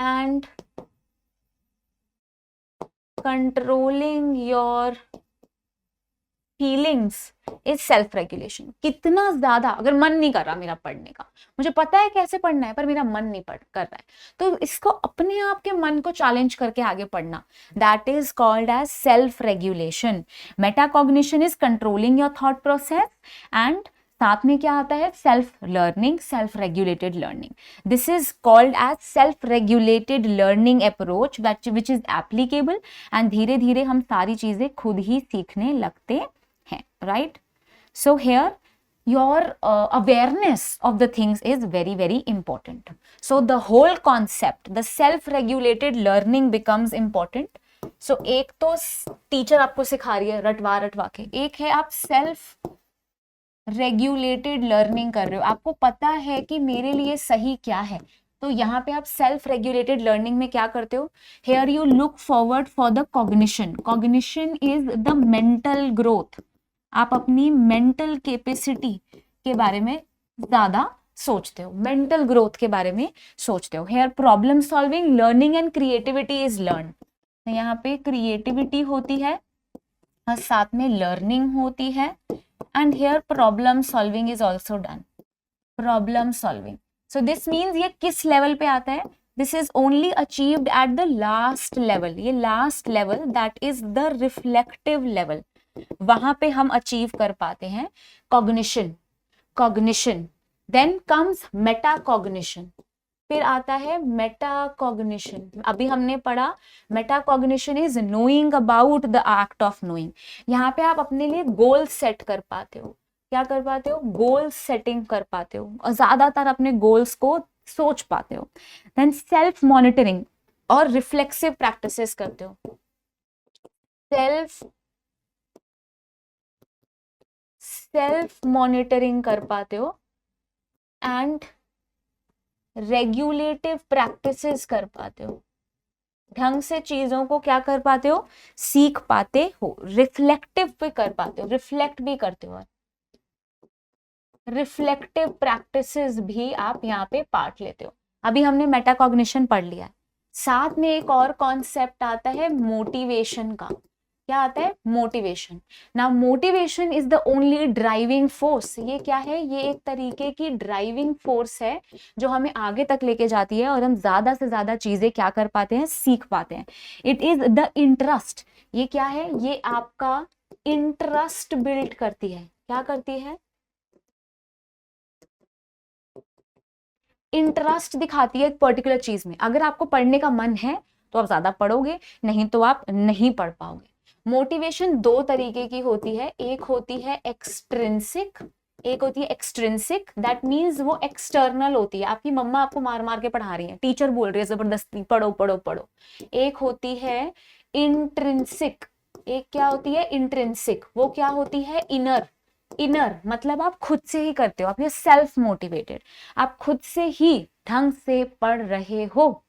and controlling your feelings is self regulation. कितना ज्यादा, अगर मन नहीं कर रहा मेरा पढ़ने का, मुझे पता है कैसे पढ़ना है पर मेरा मन नहीं कर रहा है, तो इसको अपने आप के मन को चैलेंज करके आगे पढ़ना, that is called as self regulation. Metacognition is controlling your thought process and साथ में क्या आता है, self learning, self regulated learning. This is called as self regulated learning approach which is applicable and धीरे धीरे हम सारी चीजें खुद ही सीखने लगते हैं, right? So here your awareness of the things is very very important. So the whole concept, the self regulated learning becomes important. So एक तो टीचर आपको सिखा रही है रटवा रटवा के, एक है आप सेल्फ रेगुलेटेड लर्निंग कर रहे हो, आपको पता है कि मेरे लिए सही क्या है. तो यहाँ पे आप सेल्फ रेगुलेटेड लर्निंग में क्या करते हो, here you look forward for the cognition. Cognition is the mental growth. आप अपनी मेंटल कैपेसिटी के बारे में ज्यादा सोचते हो, मेंटल ग्रोथ के बारे में सोचते हो. Here problem solving, learning and creativity is learn. यहाँ पे क्रिएटिविटी होती है और साथ में लर्निंग होती है. And here problem solving is also done. Problem solving, so this means ये किस लेवल पे आता है, this is only achieved at the last level. ये last level that is the reflective level, वहां पे हम अचीव कर पाते हैं cognition. Cognition then comes metacognition, फिर आता है मेटाकॉग्निशन. अभी हमने पढ़ा metacognition is knowing about the act of knowing. यहाँ पे आप अपने लिए गोल सेट कर पाते हो. क्या कर पाते हो, गोल सेटिंग कर पाते हो और ज्यादातर अपने गोल्स को सोच पाते हो. देन सेल्फ मॉनिटरिंग और रिफ्लेक्सिव प्रैक्टिसेस करते हो. सेल्फ मॉनिटरिंग कर पाते हो एंड रेगुलेटिव प्रैक्टिसेस कर पाते हो. ढंग से चीजों को क्या कर पाते हो, सीख पाते हो. रिफ्लेक्टिव भी कर पाते हो, रिफ्लेक्ट भी करते हो. रिफ्लेक्टिव प्रैक्टिसेस भी आप यहाँ पे पार्ट लेते हो. अभी हमने मेटाकॉग्निशन पढ़ लिया है. साथ में एक और कॉन्सेप्ट आता है मोटिवेशन का. क्या आता है, motivation. Now motivation is the only driving force. ये क्या है, ये एक तरीके की ड्राइविंग फोर्स है जो हमें आगे तक लेके जाती है और हम ज्यादा से ज्यादा चीजें क्या कर पाते हैं, सीख पाते हैं. It is the interest. ये क्या है, ये आपका इंटरेस्ट बिल्ड करती है। क्या करती है? इंटरेस्ट दिखाती है एक पर्टिकुलर चीज में। अगर आपको पढ़ने का मन है तो आप ज्यादा पढ़ोगे, नहीं तो आप नहीं पढ़ पाओगे। मोटिवेशन दो तरीके की होती है, एक होती है एक्सट्रिंसिक, एक होती है एक्सट्रिंसिक। दैट मीन्स वो एक्सटर्नल होती है, आपकी मम्मा आपको मार मार के पढ़ा रही है, टीचर बोल रही है जबरदस्ती पढ़ो पढ़ो पढ़ो। एक होती है इंट्रिंसिक, एक क्या होती है? इंट्रिंसिक। वो क्या होती है? इनर। इनर मतलब आप खुद से ही करते हो, आप ये सेल्फ मोटिवेटेड, आप खुद से ही ढंग से पढ़ रहे हो।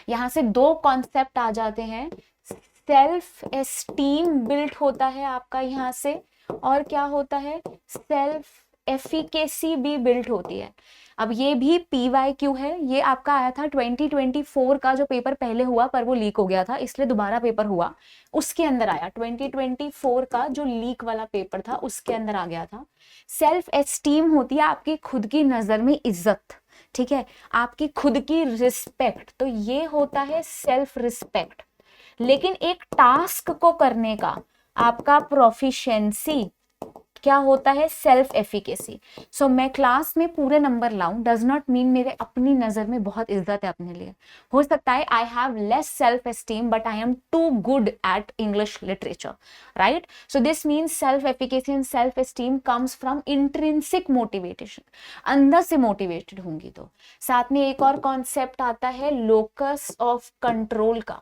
यहां से दो कॉन्सेप्ट आ जाते हैं, सेल्फ एस्टीम बिल्ड होता है आपका यहाँ से, और क्या होता है? सेल्फ एफिकेसी भी बिल्ड होती है। अब ये भी PYQ है, ये आपका आया था 2024 का जो पेपर पहले हुआ पर वो लीक हो गया था, इसलिए दोबारा पेपर हुआ, उसके अंदर आया। 2024 का जो लीक वाला पेपर था उसके अंदर आ गया था। सेल्फ एस्टीम होती है आपकी खुद की नजर में इज्जत, ठीक है, आपकी खुद की रिस्पेक्ट, तो ये होता है सेल्फ रिस्पेक्ट। लेकिन एक टास्क को करने का आपका प्रोफिशिएंसी क्या होता है? Self efficacy. सो मैं क्लास में पूरे नंबर लाऊं डज नॉट मीन मेरे अपनी नजर में बहुत इज्जत है अपने लिए। हो सकता है I have less self esteem but I am too good at English literature, right? So this means self efficacy and self esteem comes from intrinsic motivation, अंदर से मोटिवेटेड होंगी तो। साथ में एक और कॉन्सेप्ट आता है लोकस ऑफ कंट्रोल का।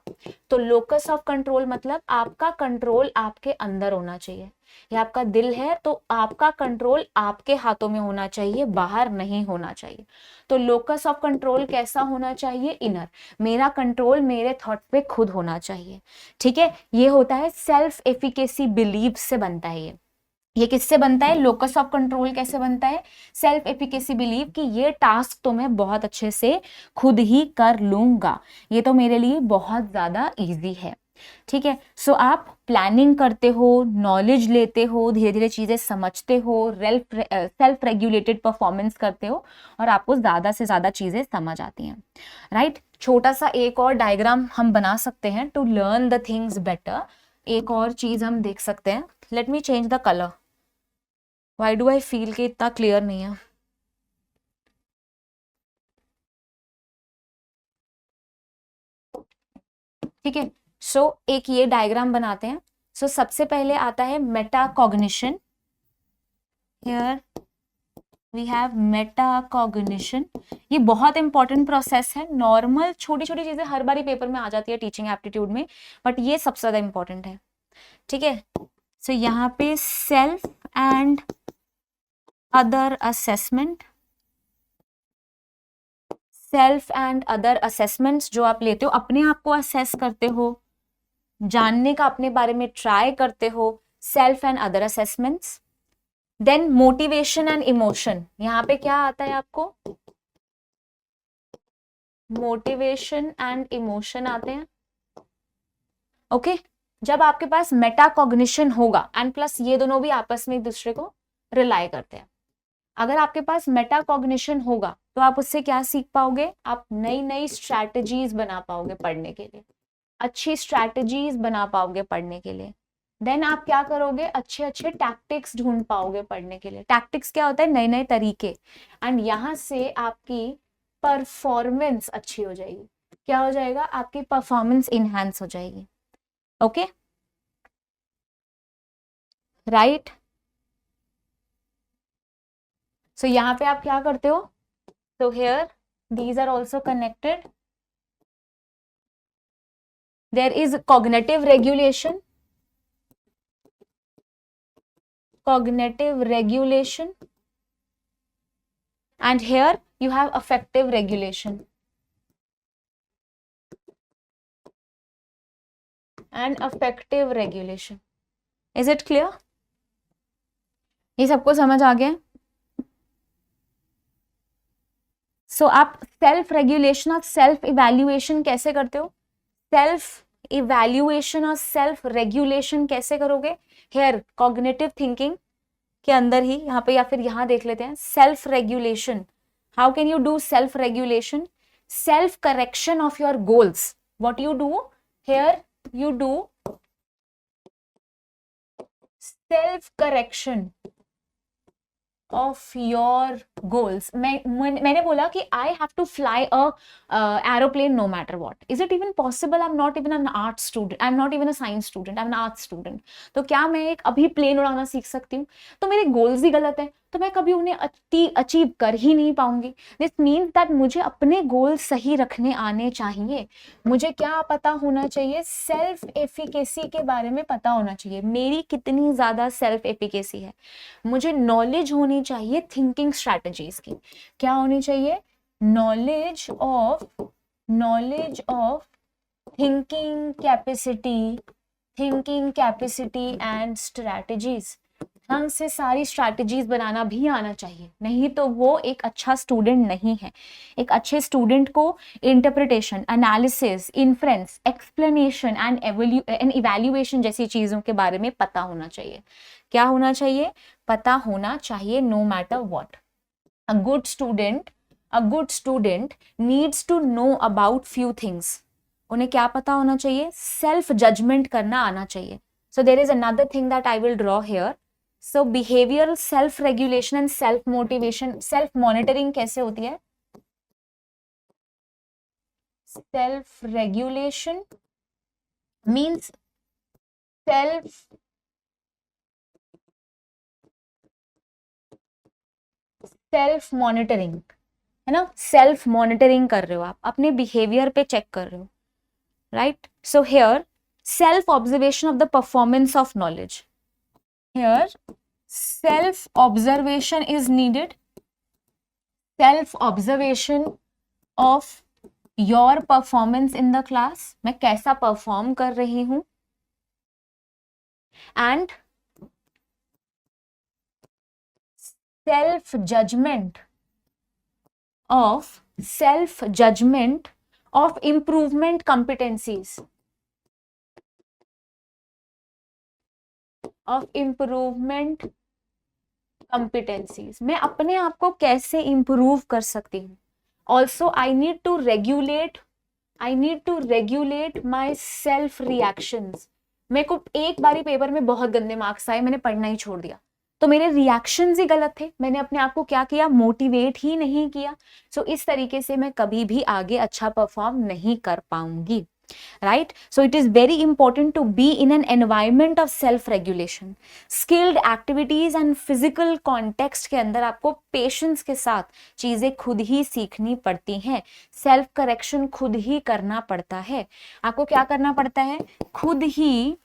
तो लोकस ऑफ कंट्रोल मतलब आपका कंट्रोल आपके अंदर होना चाहिए। ये आपका दिल है तो आपका कंट्रोल आपके हाथों में होना चाहिए, बाहर नहीं होना चाहिए। तो लोकस ऑफ कंट्रोल कैसा होना चाहिए? इनर। मेरा कंट्रोल मेरे थॉट पे खुद होना चाहिए, ठीक है। ये होता है सेल्फ एफिकेसी बिलीव से बनता है ये किससे बनता है? लोकस ऑफ कंट्रोल कैसे बनता है? सेल्फ एफिकेसी बिलीव कि ये टास्क तो मैं बहुत अच्छे से खुद ही कर लूंगा, ये तो मेरे लिए बहुत ज्यादा इजी है, ठीक है। सो आप प्लानिंग करते हो, नॉलेज लेते हो, धीरे धीरे चीजें समझते हो, सेल्फ रेगुलेटेड परफॉर्मेंस करते हो और आपको ज्यादा से ज्यादा चीजें समझ आती हैं, राइट? छोटा सा एक और डायग्राम हम बना सकते हैं to learn the things better. एक और चीज हम देख सकते हैं, let me change the colour. Why do I feel कि इतना क्लियर नहीं है? ठीक है, सो एक ये डायग्राम बनाते हैं। सो सबसे पहले आता है metacognition. Here we have metacognition. ये बहुत इंपॉर्टेंट प्रोसेस है। नॉर्मल छोटी छोटी चीजें हर बारी पेपर में आ जाती है टीचिंग एप्टीट्यूड में, बट ये सबसे ज्यादा इंपॉर्टेंट है, ठीक है। सो यहाँ पे self and other assessment, self and other assessments जो आप लेते हो, अपने आप को असेस करते हो, जानने का अपने बारे में ट्राई करते हो, self and other assessments. Then motivation and emotion, यहाँ पे क्या आता है आपको? मोटिवेशन एंड इमोशन आते हैं, ओके। जब आपके पास मेटाकॉग्निशन होगा एंड प्लस ये दोनों भी आपस में एक दूसरे को रिलाई करते हैं। अगर आपके पास मेटाकॉग्निशन होगा तो आप उससे क्या सीख पाओगे? आप नई नई स्ट्रैटेजीज बना पाओगे पढ़ने के लिए, अच्छी स्ट्रैटेजीज बना पाओगे पढ़ने के लिए। देन आप क्या करोगे? अच्छे अच्छे टैक्टिक्स ढूंढ पाओगे पढ़ने के लिए। टैक्टिक्स क्या होता है? नए नए तरीके। एंड यहां से आपकी परफॉर्मेंस अच्छी हो जाएगी। क्या हो जाएगा? आपकी परफॉर्मेंस इनहैंस हो जाएगी, ओके, राइट। सो यहाँ पे आप क्या करते हो? So here these are also connected. There is cognitive regulation, and here you have affective regulation and affective regulation. Is it clear? ये सबको समझ आ गया? सो आप सेल्फ रेगुलेशन और सेल्फ इवैल्यूएशन कैसे करते हो? सेल्फ इवैल्यूएशन और सेल्फ रेगुलेशन कैसे करोगे? हेयर कॉग्निटिव थिंकिंग के अंदर ही, यहाँ पे या फिर यहाँ देख लेते हैं। Self regulation, how can you do self regulation? Self correction of your goals. What you do? Here you do self correction of your goals. मैंने बोला कि I have to fly a aeroplane no matter what. Is it even possible? I am not even an art student, I am not even a science student, I am an art student. तो क्या मैं एक अभी plane उड़ाना सीख सकती हूँ? तो मेरे गोल्स ही गलत है, तो मैं कभी उन्हें अचीव कर ही नहीं पाऊंगी. दिस मीन्स दैट मुझे अपने गोल्स सही रखने आने चाहिए. मुझे क्या पता होना चाहिए? सेल्फ एफिकेसी के बारे में पता होना चाहिए. मेरी कितनी ज्यादा सेल्फ एफिकेसी है. मुझे नॉलेज होनी चाहिए थिंकिंग स्ट्रैटेजीज की. क्या होनी चाहिए? Knowledge of thinking capacity and strategies. ढंग से सारी स्ट्रैटेजीज बनाना भी आना चाहिए, नहीं तो वो एक अच्छा स्टूडेंट नहीं है. एक अच्छे स्टूडेंट को interpretation, analysis, inference, explanation and evaluation जैसी चीजों के बारे में पता होना चाहिए. क्या होना चाहिए? पता होना चाहिए. No matter what, a good student needs to know about few things. उन्हें क्या पता होना चाहिए? सेल्फ जजमेंट करना आना चाहिए. So there is another thing that I will draw here. So behavioural self regulation and self motivation, self monitoring कैसे होती है? Self regulation means self monitoring, है ना? सेल्फ मॉनिटरिंग कर रहे हो आप, अपने बिहेवियर पे चेक कर रहे हो, right? So here self observation of the performance of knowledge. Here self observation is needed. Self observation of your performance in the class. मैं कैसा परफॉर्म कर रही हूं. And self judgement of improvement competencies. मैं अपने आप को कैसे इंप्रूव कर सकती हूँ. Also I need to regulate my self reactions. मेरे को एक बारी पेपर में बहुत गंदे मार्क्स आए, मैंने पढ़ना ही छोड़ दिया, तो मेरे रिएक्शंस ही गलत थे. मैंने अपने आप को क्या किया? मोटिवेट ही नहीं किया. सो इस तरीके से मैं कभी भी आगे अच्छा परफॉर्म नहीं कर पाऊंगी, right? So it is very important to be in an environment of self regulation. Skilled activities and physical context के अंदर आपको पेशेंस के साथ चीजें खुद ही सीखनी पड़ती हैं. सेल्फ करेक्शन खुद ही करना पड़ता है. आपको क्या करना पड़ता है? खुद ही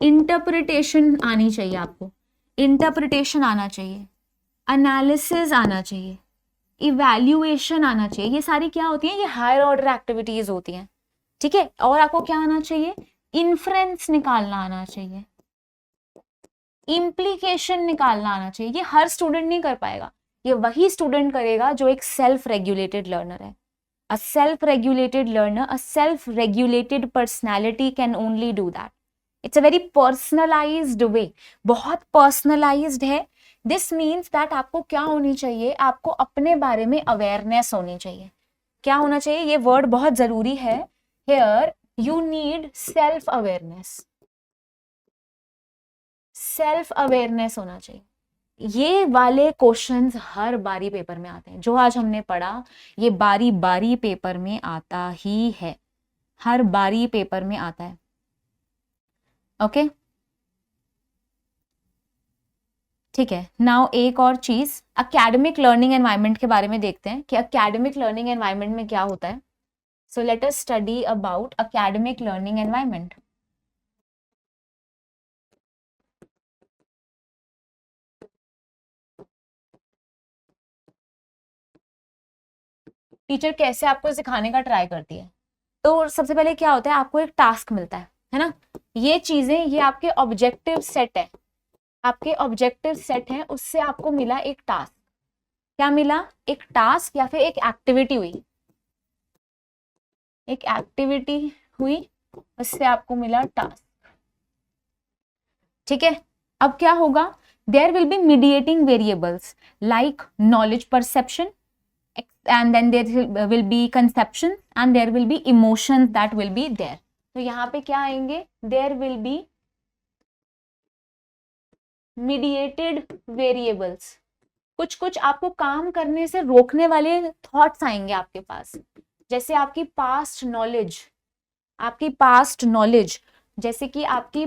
इंटरप्रिटेशन आनी चाहिए. आपको इंटरप्रिटेशन आना चाहिए, एनालिसिस आना चाहिए, इवैल्यूएशन आना चाहिए. ये सारी क्या होती हैं? ये हायर ऑर्डर एक्टिविटीज होती हैं, ठीक है? और आपको क्या आना चाहिए? इन्फ्रेंस निकालना आना चाहिए, इम्प्लीकेशन निकालना आना चाहिए. ये हर स्टूडेंट नहीं कर पाएगा. ये वही स्टूडेंट करेगा जो एक सेल्फ रेगुलेटेड लर्नर है. A self regulated learner, a self regulated personality can only do that. It's a very personalised way, बहुत पर्सनलाइज्ड है. दिस मीन्स दैट आपको क्या होनी चाहिए? आपको अपने बारे में अवेयरनेस होनी चाहिए. क्या होना चाहिए? ये वर्ड बहुत जरूरी है. Here you need self awareness होना चाहिए. ये वाले क्वेश्चंस हर बारी पेपर में आते हैं. जो आज हमने पढ़ा ये बारी बारी पेपर में आता ही है, हर बारी पेपर में आता है. ओके ठीक है. नाउ एक और चीज, एकेडमिक लर्निंग एनवायरनमेंट के बारे में देखते हैं कि एकेडमिक लर्निंग एनवायरनमेंट में क्या होता है. So let us study about academic learning environment. Teacher कैसे आपको सिखाने का ट्राई करती है. तो सबसे पहले क्या होता है? आपको एक टास्क मिलता है ना? ये चीजें, ये आपके ऑब्जेक्टिव सेट है. आपके ऑब्जेक्टिव सेट है, उससे आपको मिला एक टास्क. क्या मिला? एक टास्क या फिर एक एक्टिविटी हुई. एक एक्टिविटी हुई, उससे आपको मिला टास्क. ठीक है. अब क्या होगा? There will be mediating variables like knowledge perception, and then there will be conception and there will be emotions that will be there. तो यहाँ पे क्या आएंगे? there will be mediated variables, कुछ कुछ आपको काम करने से रोकने वाले थॉट्स आएंगे आपके पास, जैसे आपकी पास्ट नॉलेज, जैसे कि आपकी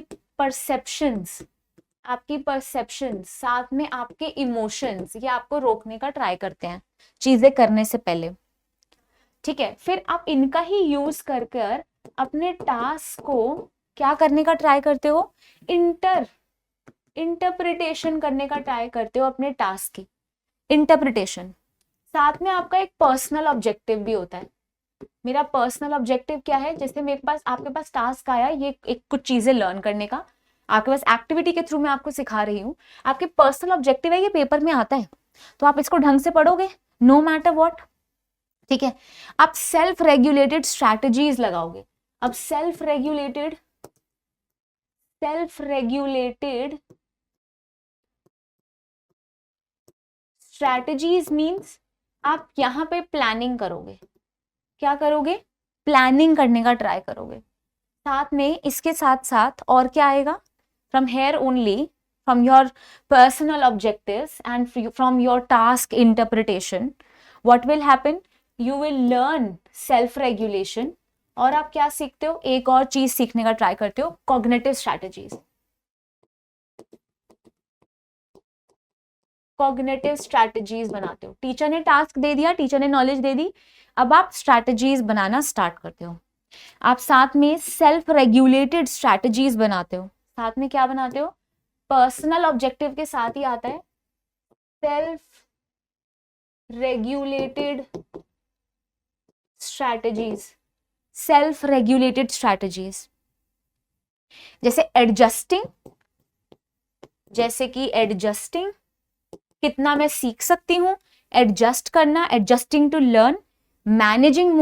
परसेप्शंस, साथ में आपके इमोशंस, ये आपको रोकने का ट्राई करते हैं चीजें करने से पहले, ठीक है। फिर आप इनका ही यूज कर कर अपने टास्क को क्या करने का ट्राई करते हो, इंटरप्रिटेशन करने का ट्राई करते हो अपने टास्क की, इंटरप्रिटेशन। साथ में आपका एक पर्सनल ऑब्जेक्टिव भी होता है। मेरा पर्सनल ऑब्जेक्टिव क्या है, जैसे मेरे पास आपके पास टास्क आया ये एक कुछ चीजें लर्न करने का, आपके पास एक्टिविटी के थ्रू मैं आपको सिखा रही हूँ, आपके पर्सनल ऑब्जेक्टिव है, ये पेपर में आता है तो आप इसको ढंग से पढ़ोगे नो मैटर व्हाट, ठीक है। आप सेल्फ रेगुलेटेड स्ट्रैटेजीज लगाओगे। अब सेल्फ रेगुलेटेड स्ट्रैटेजीज मीन्स आप यहाँ पे प्लानिंग करोगे, क्या करोगे, प्लानिंग करने का ट्राई करोगे। साथ में इसके साथ साथ और क्या आएगा, from here only, from your personal objectives and from your task interpretation, what will happen, you will learn self regulation. और आप क्या सीखते हो, एक और चीज सीखने का ट्राई करते हो, कॉग्निटिव स्ट्रैटेजीज। कॉग्निटिव स्ट्रैटेजीज बनाते हो। टीचर ने टास्क दे दिया, टीचर ने नॉलेज दे दी, अब आप स्ट्रैटेजीज बनाना स्टार्ट करते हो। आप साथ में सेल्फ रेगुलेटेड स्ट्रैटेजीज बनाते हो। साथ में क्या बनाते हो, पर्सनल ऑब्जेक्टिव के साथ ही आता है self regulated strategies. Self regulated strategies जैसे एडजस्टिंग, जैसे कि एडजस्टिंग कितना मैं सीख सकती हूं, एडजस्ट करना, adjusting to learn, managing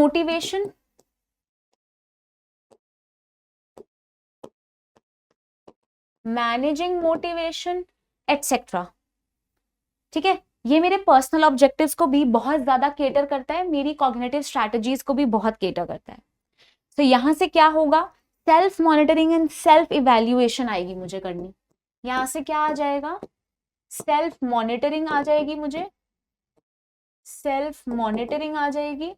motivation, etcetera, ठीक है। ये मेरे पर्सनल ऑब्जेक्टिव्स को भी बहुत ज्यादा केटर करता है, मेरी कॉग्निटिव स्ट्रैटेजीज को भी बहुत केटर करता है। तो यहां से क्या होगा, self monitoring and self evaluation आएगी मुझे करनी। यहां से क्या आ जाएगा, सेल्फ मॉनिटरिंग आ जाएगी, मुझे सेल्फ मॉनिटरिंग आ जाएगी,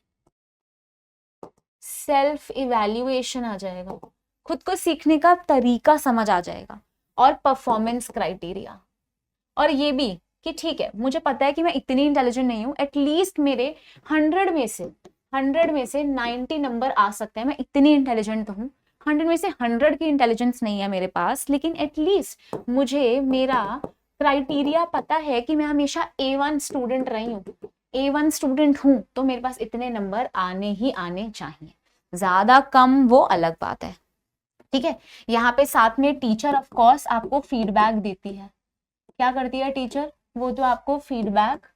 सेल्फ इवैल्यूएशन आ जाएगा, खुद को सीखने का तरीका समझ आ जाएगा, और परफॉर्मेंस क्राइटेरिया। और ये भी कि ठीक है, मुझे पता है कि मैं इतनी इंटेलिजेंट नहीं हूं, एटलीस्ट मेरे 100 में से 90 नंबर आ सकते हैं, मैं इतनी इंटेलिजेंट तो हूं। 100 में से 100 की इंटेलिजेंस नहीं है मेरे पास, लेकिन एटलीस्ट मुझे मेरा क्राइटेरिया पता है कि मैं हमेशा A1 स्टूडेंट रही हूँ, A1 स्टूडेंट हूं, तो मेरे पास इतने नंबर आने ही आने चाहिए, ज्यादा कम वो अलग बात है, ठीक है। यहाँ पे साथ में टीचर ऑफ कोर्स आपको फीडबैक देती है। क्या करती है टीचर, वो तो आपको फीडबैक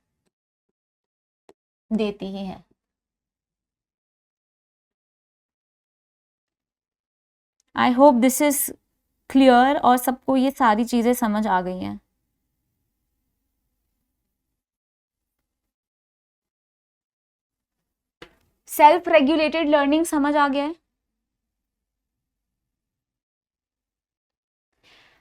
देती ही है। आई होप दिस इज क्लियर और सबको ये सारी चीजें समझ आ गई हैं। सेल्फ रेगुलेटेड लर्निंग समझ आ गया है,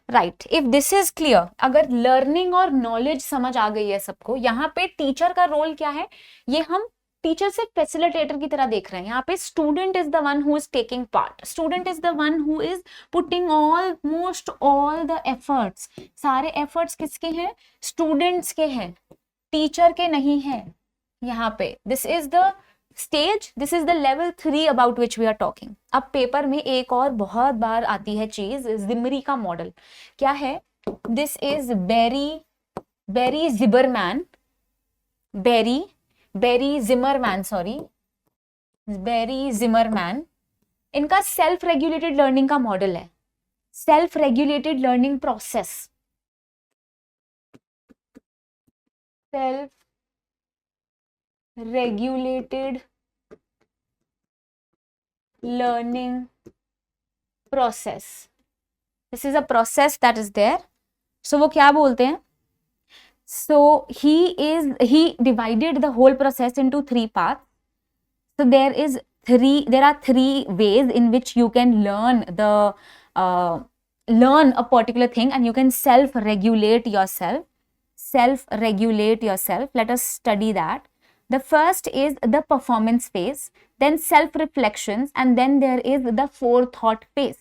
right. If this is clear, अगर लर्निंग और नॉलेज समझ आ गई है सबको, यहाँ पे टीचर का रोल क्या है, ये हम टीचर से फैसिलिटेटर की तरह देख रहे हैं। यहाँ पे student is the one who is taking part, student is the one who is putting almost all the efforts. सारे एफर्ट्स किसके हैं, स्टूडेंट्स के हैं, टीचर के नहीं है। यहाँ पे this is the stage, this is the level 3 about which we are talking. अब पेपर में एक और बहुत बार आती है चीज, जिमरी का मॉडल क्या है, this is Barry Zimmerman, Barry Zimmerman, इनका सेल्फ रेगुलेटेड लर्निंग का मॉडल है, self regulated learning process, self regulated learning process. This is a process that is there. So वो क्या बोलते हैं, so he divided the whole process into 3 parts. So there are 3 ways in which you can learn the learn a particular thing and you can self-regulate yourself. Self-regulate yourself. Let us study that. The first is the performance phase, then self-reflections, and then there is the forethought phase.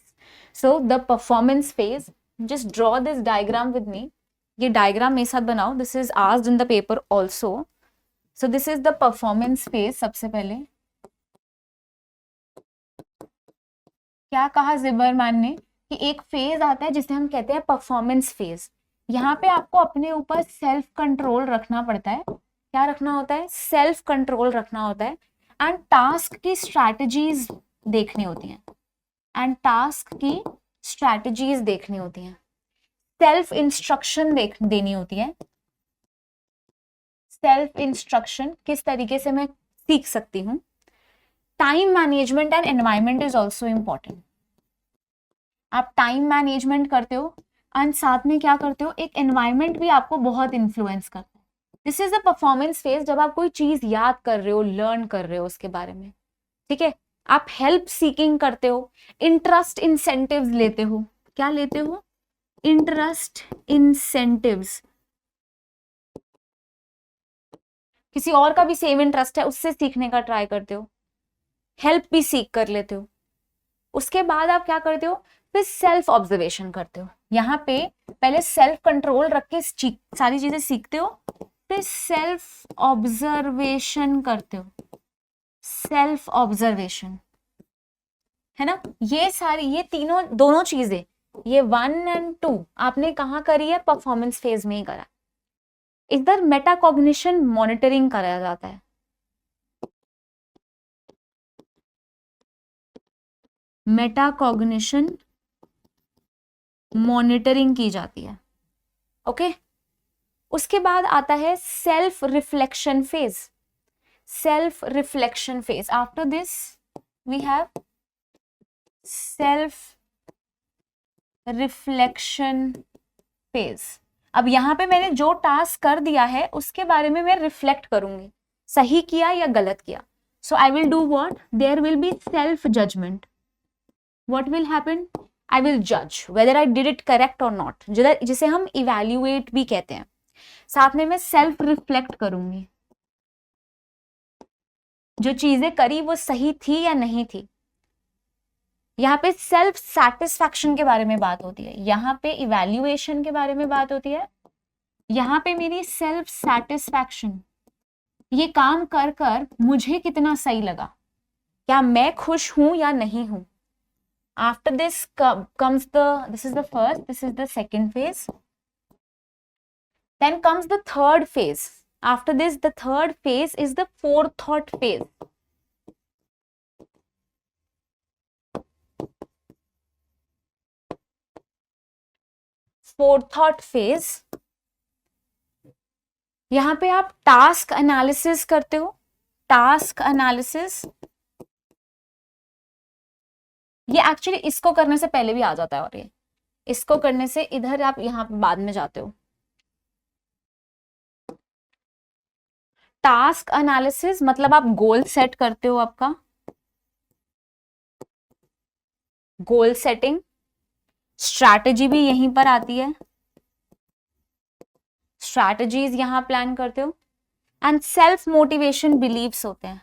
So the performance phase, just draw this diagram with me. ये diagram मेरे साथ बनाओ. This is asked in the paper also. So this is the performance phase. सबसे पहले क्या कहा ज़िबरमैन ने कि एक फेज आता है जिसे हम कहते हैं परफॉर्मेंस फेज. यहाँ पे आपको अपने ऊपर सेल्फ कंट्रोल रखना पड़ता है. क्या रखना होता है? सेल्फ कंट्रोल रखना होता है. एंड टास्क की स्ट्रैटेजीज देखनी होती हैं. एंड टास्क की स्ट्रैटेजीज देखनी होती हैं. सेल्फ इंस्ट्रक्शन देनी होती है. सेल्फ इंस्ट्रक्शन किस तरीके से मैं सीख सकती हूँ. Time management and environment is also important. आप टाइम मैनेजमेंट करते हो एंड साथ में क्या करते हो, एक एनवायरनमेंट भी आपको बहुत इन्फ्लुएंस करता है. This is the performance phase, जब आप कोई चीज याद कर रहे हो, लर्न कर रहे हो उसके बारे में. ठीक है, आप हेल्प सीकिंग करते हो, इंटरेस्ट इंसेंटिव्स लेते हो. क्या लेते हो? Interest incentives. किसी और का भी सेम इंटरेस्ट है, उससे सीखने का ट्राई करते हो, हेल्प भी सीख कर लेते हो. उसके बाद आप क्या करते हो? फिर सेल्फ ऑब्जर्वेशन करते हो. यहाँ पे पहले सेल्फ कंट्रोल रख के सारी चीजें सीखते हो, फिर सेल्फ ऑब्जर्वेशन करते हो. सेल्फ ऑब्जर्वेशन है ना. ये सारी, ये तीनों, दोनों चीजें, ये 1 और 2 आपने कहाँ करी है? परफॉर्मेंस फेज में ही करा. इधर मेटाकॉग्निशन मॉनिटरिंग करा जाता है. मेटाकॉग्निशन मॉनिटरिंग की जाती है. ओके. उसके बाद आता है self reflection phase. Self reflection phase. After this we have self reflection phase. अब यहां पे मैंने जो टास्क कर दिया है उसके बारे में मैं रिफ्लेक्ट करूंगी, सही किया या गलत किया. So I will do what? There will be self judgement. What will happen? I will judge whether I did it correct or not, जिसे हम evaluate भी कहते हैं. साथ में मैं सेल्फ रिफ्लेक्ट करूंगी, जो चीजें करी वो सही थी या नहीं थी. यहाँ पे सेल्फ सेटिस्फैक्शन के बारे में बात होती है, यहाँ पे इवैल्यूएशन के बारे में बात होती है, यहाँ पे मेरी सेल्फ सेटिस्फैक्शन, ये काम कर कर मुझे कितना सही लगा, क्या मैं खुश हूं या नहीं हूं. After this comes this is the first, this is the second phase. Then comes the third phase. After this, the third phase is the forethought phase. Forethought phase. यहाँ पे आप टास्क एनालिसिस करते हो. टास्क एनालिसिस ये actually इसको करने से पहले भी आ जाता है, और ये इसको करने से इधर आप यहाँ बाद में जाते हो. टास्क एनालिसिस मतलब आप गोल सेट करते हो. आपका गोल सेटिंग स्ट्रैटेजी भी यहीं पर आती है. स्ट्रैटेजीज यहां प्लान करते हो. एंड सेल्फ मोटिवेशन बिलीव्स होते हैं.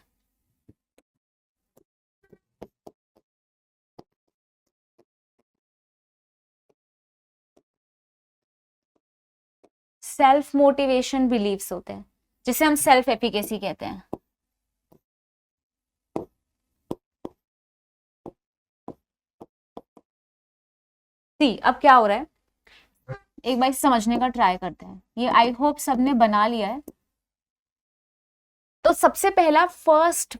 सेल्फ मोटिवेशन बिलीव्स होते हैं, जिसे हम सेल्फ एफिकेसी कहते हैं. अब क्या हो रहा है, एक बार समझने का ट्राई करते हैं. ये आई होप सबने बना लिया है. तो सबसे पहला फर्स्ट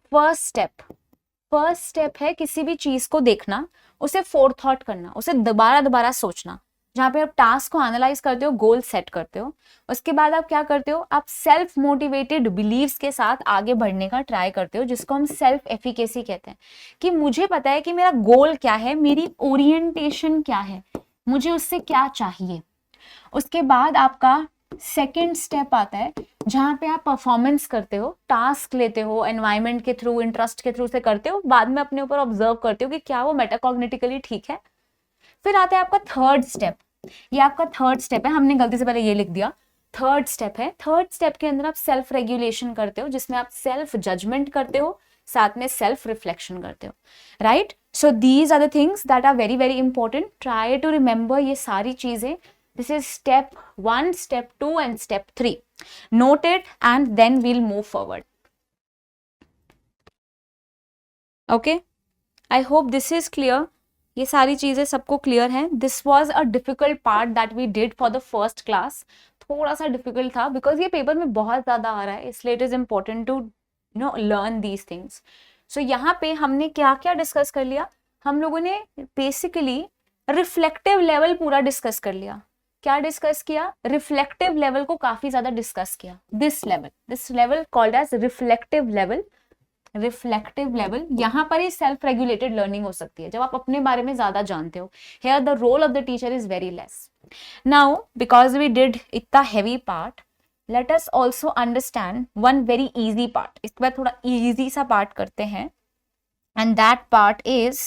स्टेप है किसी भी चीज को देखना, उसे फोरथॉट करना, उसे दोबारा सोचना. जहां पे आप टास्क को एनालाइज करते हो, गोल सेट करते हो, उसके बाद आप क्या करते हो, आप सेल्फ मोटिवेटेड बिलीव्स के साथ आगे बढ़ने का ट्राई करते हो, जिसको हम सेल्फ एफिकेसी कहते हैं. कि मुझे पता है कि मेरा गोल क्या है, मेरी ओरिएंटेशन क्या है, मुझे उससे क्या चाहिए. उसके बाद आपका सेकेंड स्टेप आता है जहां पे आप परफॉर्मेंस करते हो, टास्क लेते हो, एनवायरनमेंट के थ्रू, इंटरेस्ट के थ्रू से करते हो, बाद में अपने ऊपर ऑब्जर्व करते हो कि क्या वो मेटाकॉग्निटिकली ठीक है. फिर आता है आपका थर्ड स्टेप, ये आपका थर्ड स्टेप है, हमने गलती से पहले ये लिख दिया, थर्ड स्टेप है। थर्ड स्टेप के अंदर आप सेल्फ रेगुलेशन करते हो, जिसमें आप सेल्फ जजमेंट करते हो, साथ में सेल्फ रिफ्लेक्शन करते हो, right. So these are the things that are very very important, try to remember ये सारी चीजें। This is step 1, step 2 and step 3. Note it and then we'll move forward. Okay, I hope this is clear, ये सारी चीजें सबको clear हैं. This was a difficult part that we did for the first class, थोड़ा सा difficult था because ये paper में बहुत ज्यादा आ रहा है, इसलिए it is important to learn these things. So यहाँ पे हमने क्या क्या डिस्कस कर लिया, हम लोगों ने बेसिकली रिफ्लेक्टिव लेवल पूरा डिस्कस कर लिया. क्या डिस्कस किया, रिफ्लेक्टिव लेवल को काफी ज्यादा डिस्कस किया. This level called as reflective level. Reflective level, यहाँ पर ही सेल्फ रेगुलेटेड लर्निंग हो सकती है जब आप अपने बारे में ज्यादा जानते हो. Here the role of the teacher is very less. Now because we did इतना heavy part, let us also understand one very easy part. इसके बाद थोड़ा इजी सा पार्ट करते हैं, and that part is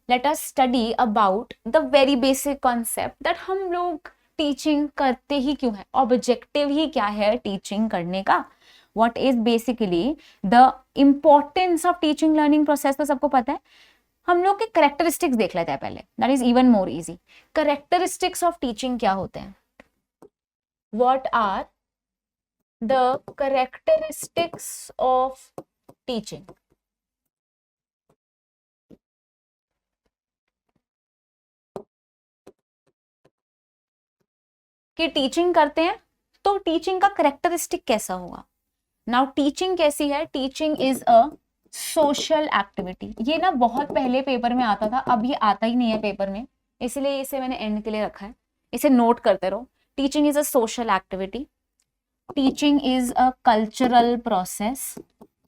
let us study about the very basic concept that हम लोग teaching करते ही क्यों है, ऑब्जेक्टिव ही क्या है टीचिंग करने का. What is basically the importance of teaching learning process, तो सबको पता है. हम लोग के करेक्टरिस्टिक्स देख लेते हैं पहले, that is even more easy. Characteristics of teaching क्या होते हैं, what are the characteristics of teaching? कि टीचिंग करते हैं तो टीचिंग का करेक्टरिस्टिक कैसा होगा. नाउ टीचिंग कैसी है, teaching is a social activity. ये ना बहुत पहले पेपर में आता था, अब ये आता ही नहीं है पेपर में, इसलिए इसे मैंने एंड के लिए रखा है, इसे नोट करते रहो. Teaching is a social activity. Teaching is a cultural process.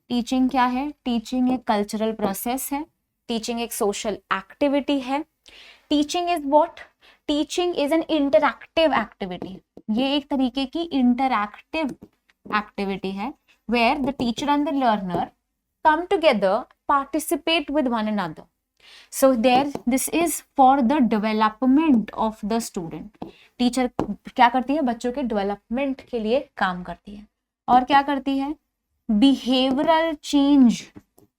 Teaching क्या है, टीचिंग एक कल्चरल प्रोसेस है, टीचिंग एक सोशल एक्टिविटी है. Teaching is what, teaching is an interactive activity. ये एक तरीके की इंटरैक्टिव एक्टिविटी है where the teacher and the learner come together, participate with one another. So this is for the development of the student. Teacher क्या करती है, बच्चों के डेवलपमेंट के लिए काम करती है. और क्या करती है, बिहेवियरल चेंज.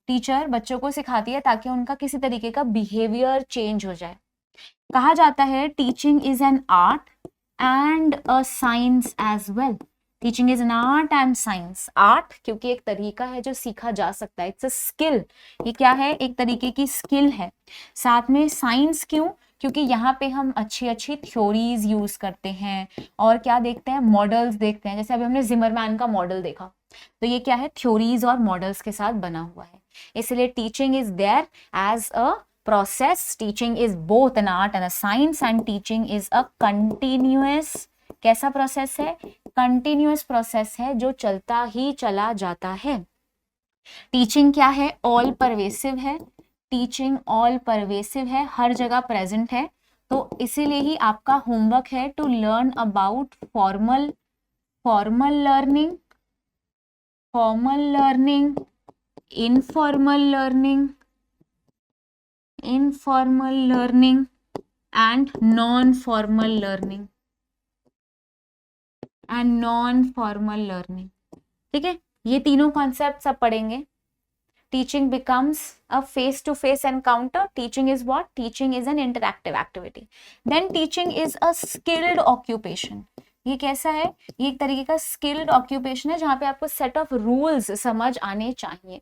टीचर बच्चों को सिखाती है ताकि उनका किसी तरीके का बिहेवियर चेंज हो जाए. कहा जाता है teaching is an art and a science as well. Teaching is an art and science. Art क्योंकि एक तरीका है जो सीखा जा सकता है, इट्स अ स्किल. ये क्या है, एक तरीके की स्किल है. साथ में साइंस क्यों, क्योंकि यहाँ पे हम अच्छी अच्छी थ्योरीज यूज करते हैं और क्या देखते हैं, मॉडल्स देखते हैं. जैसे अभी हमने जिमरमैन का मॉडल देखा, तो ये क्या है, थ्योरीज और मॉडल्स के साथ बना हुआ है. इसलिए teaching is there as a process. Teaching is both an art and a science, and teaching is a continuous, कैसा प्रोसेस है, कंटिन्यूअस प्रोसेस है जो चलता ही चला जाता है. टीचिंग क्या है, ऑल परवेसिव है. टीचिंग ऑल परवेसिव है, हर जगह प्रेजेंट है. तो इसीलिए ही आपका होमवर्क है to learn about formal learning, informal learning and non formal learning. ठीक है, ये तीनों कॉन्सेप्ट सब पढ़ेंगे. Teaching becomes a face to face encounter. Teaching is what, teaching is an interactive activity. Then teaching is a skilled occupation. ये कैसा है, ये एक तरीके का स्किल्ड ऑक्यूपेशन है जहां पे आपको सेट ऑफ रूल्स समझ आने चाहिए.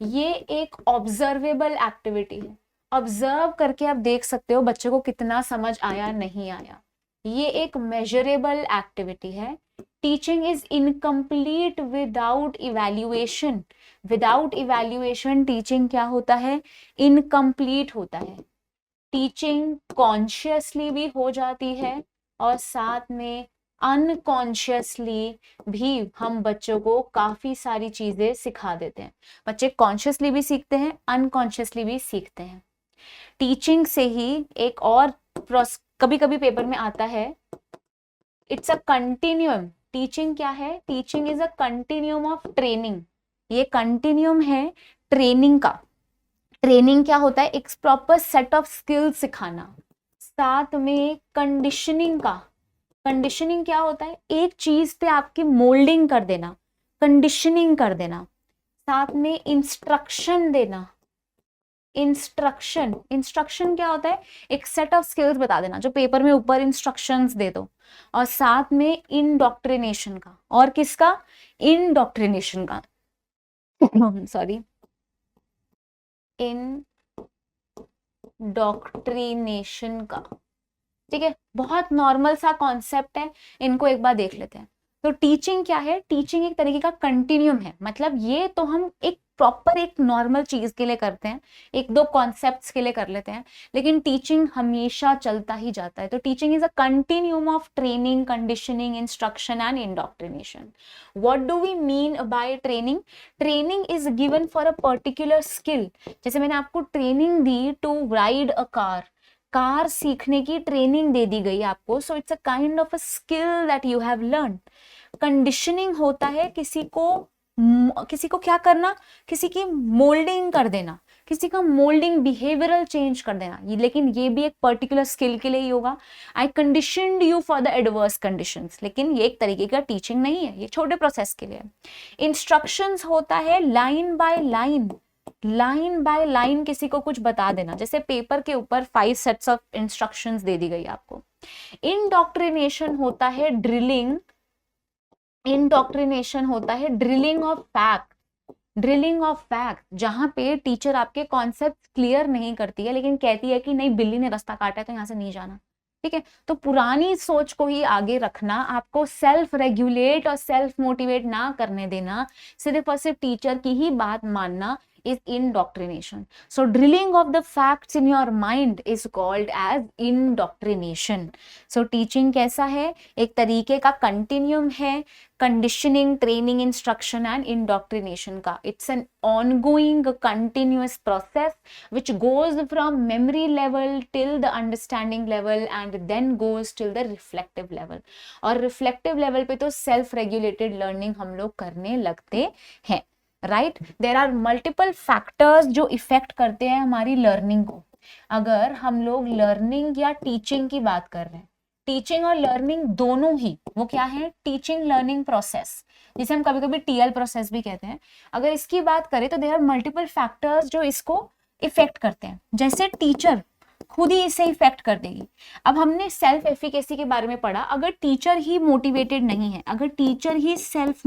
ये एक ऑब्जर्वेबल एक्टिविटी है. ऑब्जर्व करके आप देख सकते हो बच्चे को कितना समझ आया नहीं आया. ये एक मेजरेबल एक्टिविटी है. Teaching is incomplete without evaluation. Without evaluation teaching क्या होता है, इनकम्प्लीट होता है. टीचिंग कॉन्शियसली भी हो जाती है और साथ में अनकॉन्शियसली भी हम बच्चों को काफी सारी चीजें सिखा देते हैं. बच्चे कॉन्शियसली भी सीखते हैं, अनकॉन्शियसली भी सीखते हैं. टीचिंग से ही एक और कभी कभी पेपर में आता है, इट्स अ कंटिन्यूम. टीचिंग क्या है, teaching is a continuum of training. ये कंटिन्यूम है ट्रेनिंग का. ट्रेनिंग क्या होता है, एक प्रॉपर सेट ऑफ स्किल्स सिखाना. साथ में कंडीशनिंग का, कंडीशनिंग क्या होता है, एक चीज पे आपकी मोल्डिंग कर देना, कंडीशनिंग कर देना, साथ में इंस्ट्रक्शन देना, इंस्ट्रक्शन, इंस्ट्रक्शन क्या होता है, एक सेट ऑफ स्किल्स बता देना जो पेपर में ऊपर इंस्ट्रक्शंस दे दो, और साथ में इंडोक्ट्रिनेशन का, और किसका, इंडोक्ट्रिनेशन का सॉरी, इंडोक्ट्रिनेशन का। ठीक है, बहुत नॉर्मल सा कॉन्सेप्ट है, इनको एक बार देख लेते हैं। तो टीचिंग क्या है, टीचिंग एक तरीके का कंटिन्यूम है, मतलब ये तो हम एक प्रॉपर एक नॉर्मल चीज के लिए करते हैं, एक दो कॉन्सेप्ट्स के लिए कर लेते हैं, लेकिन टीचिंग हमेशा चलता ही जाता है। तो teaching is a continuum of training, conditioning, instruction and indoctrination. What do we mean by training, training is given for a particular skill. जैसे मैंने आपको ट्रेनिंग दी to ride a car, car सीखने की ट्रेनिंग दे दी गई आपको, so it's a kind of a skill that you have learn. Conditioning होता है किसी को क्या करना, किसी की मोल्डिंग कर देना, किसी का मोल्डिंग बिहेवियरल चेंज कर देना, लेकिन ये भी एक पर्टिकुलर स्किल के लिए ही होगा। I conditioned you for the adverse conditions, लेकिन ये एक तरीके का टीचिंग नहीं है, ये छोटे प्रोसेस के लिए। इंस्ट्रक्शंस होता है line by line, line by line किसी को कुछ बता देना, जैसे पेपर के ऊपर 5 सेट्स ऑफ इंस्ट्रक्शंस दे दी गई आपको। इंडोक्ट्रिनेशन होता है ड्रिलिंग, इंडोक्ट्रिनेशन होता है drilling of fact, drilling of fact, जहां पे टीचर आपके कॉन्सेप्ट क्लियर नहीं करती है, लेकिन कहती है कि नहीं बिल्ली ने रास्ता काटा है तो यहां से नहीं जाना। ठीक है, तो पुरानी सोच को ही आगे रखना, आपको सेल्फ रेगुलेट और सेल्फ मोटिवेट ना करने देना, सिर्फ और सिर्फ टीचर की ही बात मानना is indoctrination. So drilling of the facts in your mind is called as indoctrination. So teaching कैसा है, एक तरीके का continuum है, conditioning, training, instruction and indoctrination का। It's an ongoing continuous process which goes from memory level till the understanding level and then goes till the reflective level. और reflective level पे तो self regulated learning हम लोग करने लगते हैं, right. There are multiple factors जो effect करते हैं हमारी लर्निंग को। अगर हम लोग लर्निंग या टीचिंग की बात कर रहे हैं, टीचिंग और लर्निंग दोनों ही वो क्या है, टीचिंग लर्निंग प्रोसेस, जिसे हम कभी कभी टीएल प्रोसेस भी कहते हैं। अगर इसकी बात करें तो देयर आर मल्टीपल फैक्टर्स जो इसको इफेक्ट करते हैं। जैसे टीचर खुद ही इसे इफेक्ट कर देगी। अब हमने सेल्फ एफिकेसी के बारे में पढ़ा, अगर टीचर ही मोटिवेटेड नहीं है, अगर टीचर ही सेल्फ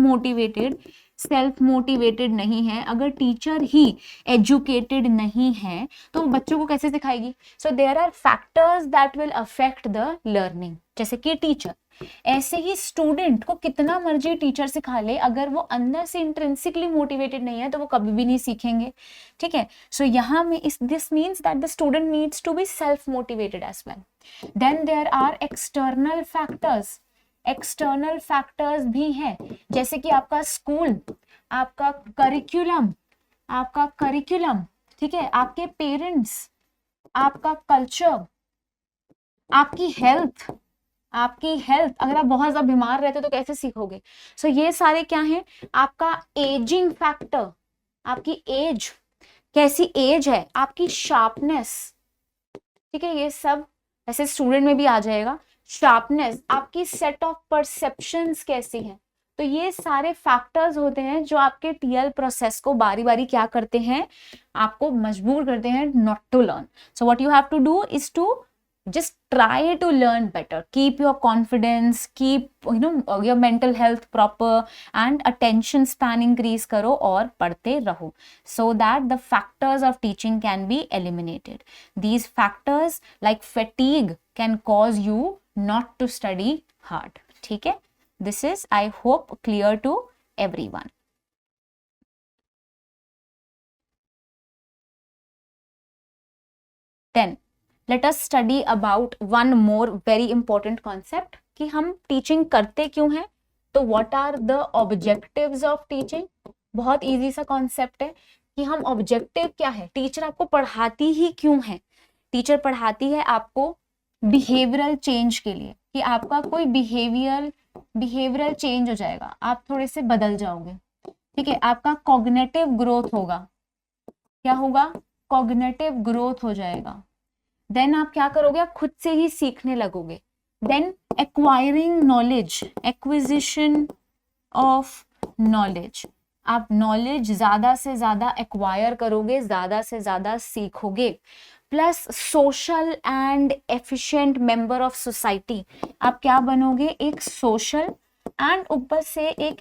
मोटिवेटेड नहीं है, अगर टीचर ही एजुकेटेड नहीं है, तो बच्चों को कैसे सिखाएगी। So there are factors that will affect the learning, जैसे कि टीचर। ऐसे ही स्टूडेंट को कितना मर्जी टीचर सिखा ले, अगर वो अंदर से इंट्रिंसिकली मोटिवेटेड नहीं है तो वो कभी भी नहीं सीखेंगे। ठीक है, सो यहाँ में this means that the student needs to be self motivated as well. Then there are external factors, external factors भी हैं, जैसे कि आपका स्कूल, आपका करिकुलम, ठीक है, आपके पेरेंट्स, आपका कल्चर, आपकी हेल्थ, अगर आप बहुत ज्यादा बीमार रहते हो तो कैसे सीखोगे। सो ये सारे क्या हैं, आपका एजिंग फैक्टर, आपकी एज, कैसी एज है, आपकी शार्पनेस, ठीक है, ये सब ऐसे स्टूडेंट में भी आ जाएगा। शार्पनेस, आपकी सेट ऑफ परसेप्शंस कैसी हैं। तो ये सारे फैक्टर्स होते हैं जो आपके टीएल प्रोसेस को बारी बारी क्या करते हैं, आपको मजबूर करते हैं not to learn. So what you have to do is to just try to learn better, keep your confidence, keep your mental health proper and attention span increase करो और पढ़ते रहो, so that the factors of teaching can be eliminated. These factors like fatigue can cause you not to study hard. ठीक है, this is I hope clear to everyone. Then let us study about one more very important concept कि हम teaching करते क्यों हैं। तो what are the objectives of teaching। बहुत easy सा कॉन्सेप्ट है कि हम ऑब्जेक्टिव क्या है, टीचर आपको पढ़ाती ही क्यों है। टीचर पढ़ाती है आपको बिहेवियरल चेंज के लिए, कि आपका कोई बिहेवियरल चेंज हो जाएगा, आप थोड़े से बदल जाओगे। ठीक है, आपका कॉग्निटिव ग्रोथ होगा, क्या होगा, कॉग्निटिव ग्रोथ हो जाएगा। देन आप क्या करोगे, आप खुद से ही सीखने लगोगे. Then acquiring knowledge, acquisition of knowledge. आप नॉलेज ज्यादा से ज्यादा एक्वायर करोगे, ज्यादा से ज्यादा सीखोगे. Plus social and efficient member of society. आप क्या बनोगे, एक सोशल एंड ऊपर से एक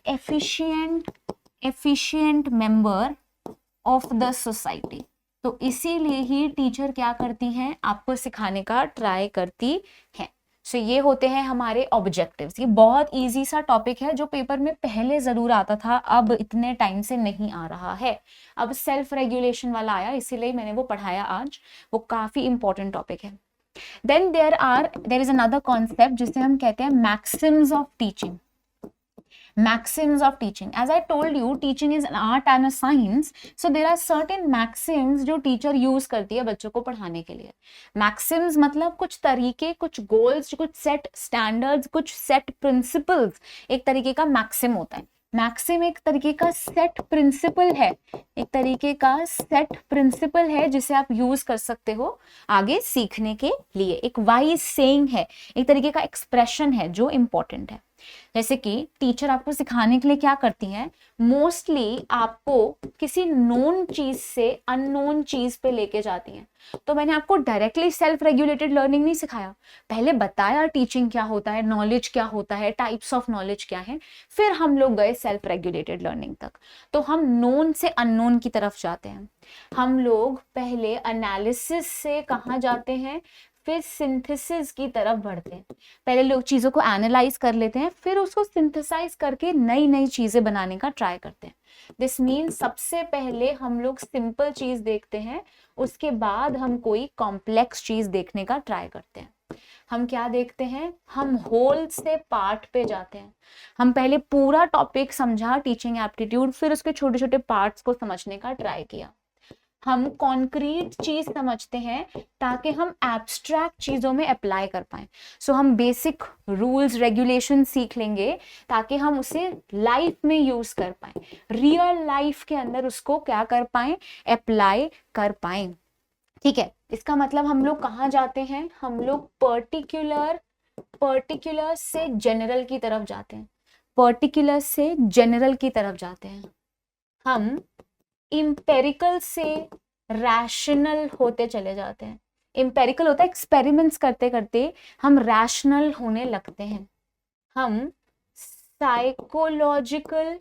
efficient member of the society. तो इसीलिए ही टीचर क्या करती हैं, आपको सिखाने का ट्राई करती हैं. सो ये होते हैं हमारे ऑब्जेक्टिव्स. ये बहुत इजी सा टॉपिक है जो पेपर में पहले जरूर आता था, अब इतने टाइम से नहीं आ रहा है. अब सेल्फ रेगुलेशन वाला आया, इसीलिए मैंने वो पढ़ाया आज. वो काफी इंपॉर्टेंट टॉपिक है. Then there is another concept जिसे हम कहते हैं maxims of teaching. Maxims of teaching. As I told you, teaching is an art and a science. So there are certain maxims जो टीचर यूज करती है बच्चों को पढ़ाने के लिए. Maxims मतलब कुछ तरीके, कुछ गोल्स, कुछ सेट स्टैंडर्ड्स, कुछ सेट प्रिंसिपल्स. एक तरीके का मैक्सिम होता है. मैक्सिम एक तरीके का सेट प्रिंसिपल है, एक तरीके का सेट प्रिंसिपल है जिसे आप यूज कर सकते हो आगे सीखने के लिए. एक वाइज सेइंग है, एक तरीके का एक्सप्रेशन है जो इंपॉर्टेंट है. जैसे कि टीचर आपको सिखाने के लिए क्या करती हैं, मोस्टली आपको किसी नोन चीज से अननोन चीज पे लेके जाती हैं. तो मैंने आपको डायरेक्टली सेल्फ रेगुलेटेड लर्निंग नहीं सिखाया, पहले बताया टीचिंग क्या होता है, नॉलेज क्या होता है, टाइप्स ऑफ नॉलेज क्या है, फिर हम लोग गए सेल्फ रेगुलेटेड लर्निंग तक. तो हम नोन से अननोन की तरफ जाते हैं. हम लोग पहले एनालिसिस से कहाँ जाते हैं, फिर सिंथेसिस की तरफ बढ़ते हैं. पहले लोग चीजों को एनालाइज कर लेते हैं, फिर उसको सिंथेसाइज करके नई नई चीजें बनाने का ट्राई करते हैं. दिस मीन्स सबसे पहले हम लोग सिंपल चीज देखते हैं, उसके बाद हम कोई कॉम्प्लेक्स चीज देखने का ट्राई करते हैं. हम क्या देखते हैं, हम होल से पार्ट पे जाते हैं. हम पहले पूरा टॉपिक समझा टीचिंग एप्टीट्यूड, फिर उसके छोटे छोटे पार्ट्स को समझने का ट्राई किया. हम कॉन्क्रीट चीज समझते हैं ताकि हम एब्स्ट्रैक्ट चीजों में अप्लाई कर पाए. सो हम बेसिक रूल्स रेगुलेशन सीख लेंगे ताकि हम उसे लाइफ में यूज कर पाए, रियल लाइफ के अंदर उसको क्या कर पाए, अप्लाई कर पाए. ठीक है, इसका मतलब हम लोग कहाँ जाते हैं, हम लोग पर्टिकुलर से जनरल की तरफ जाते हैं. पर्टिकुलर से जनरल की तरफ जाते हैं. हम इम्पेरिकल से रैशनल होते चले जाते हैं. इम्पेरिकल होता है एक्सपेरिमेंट्स करते करते हम रैशनल होने लगते हैं. हम साइकोलॉजिकल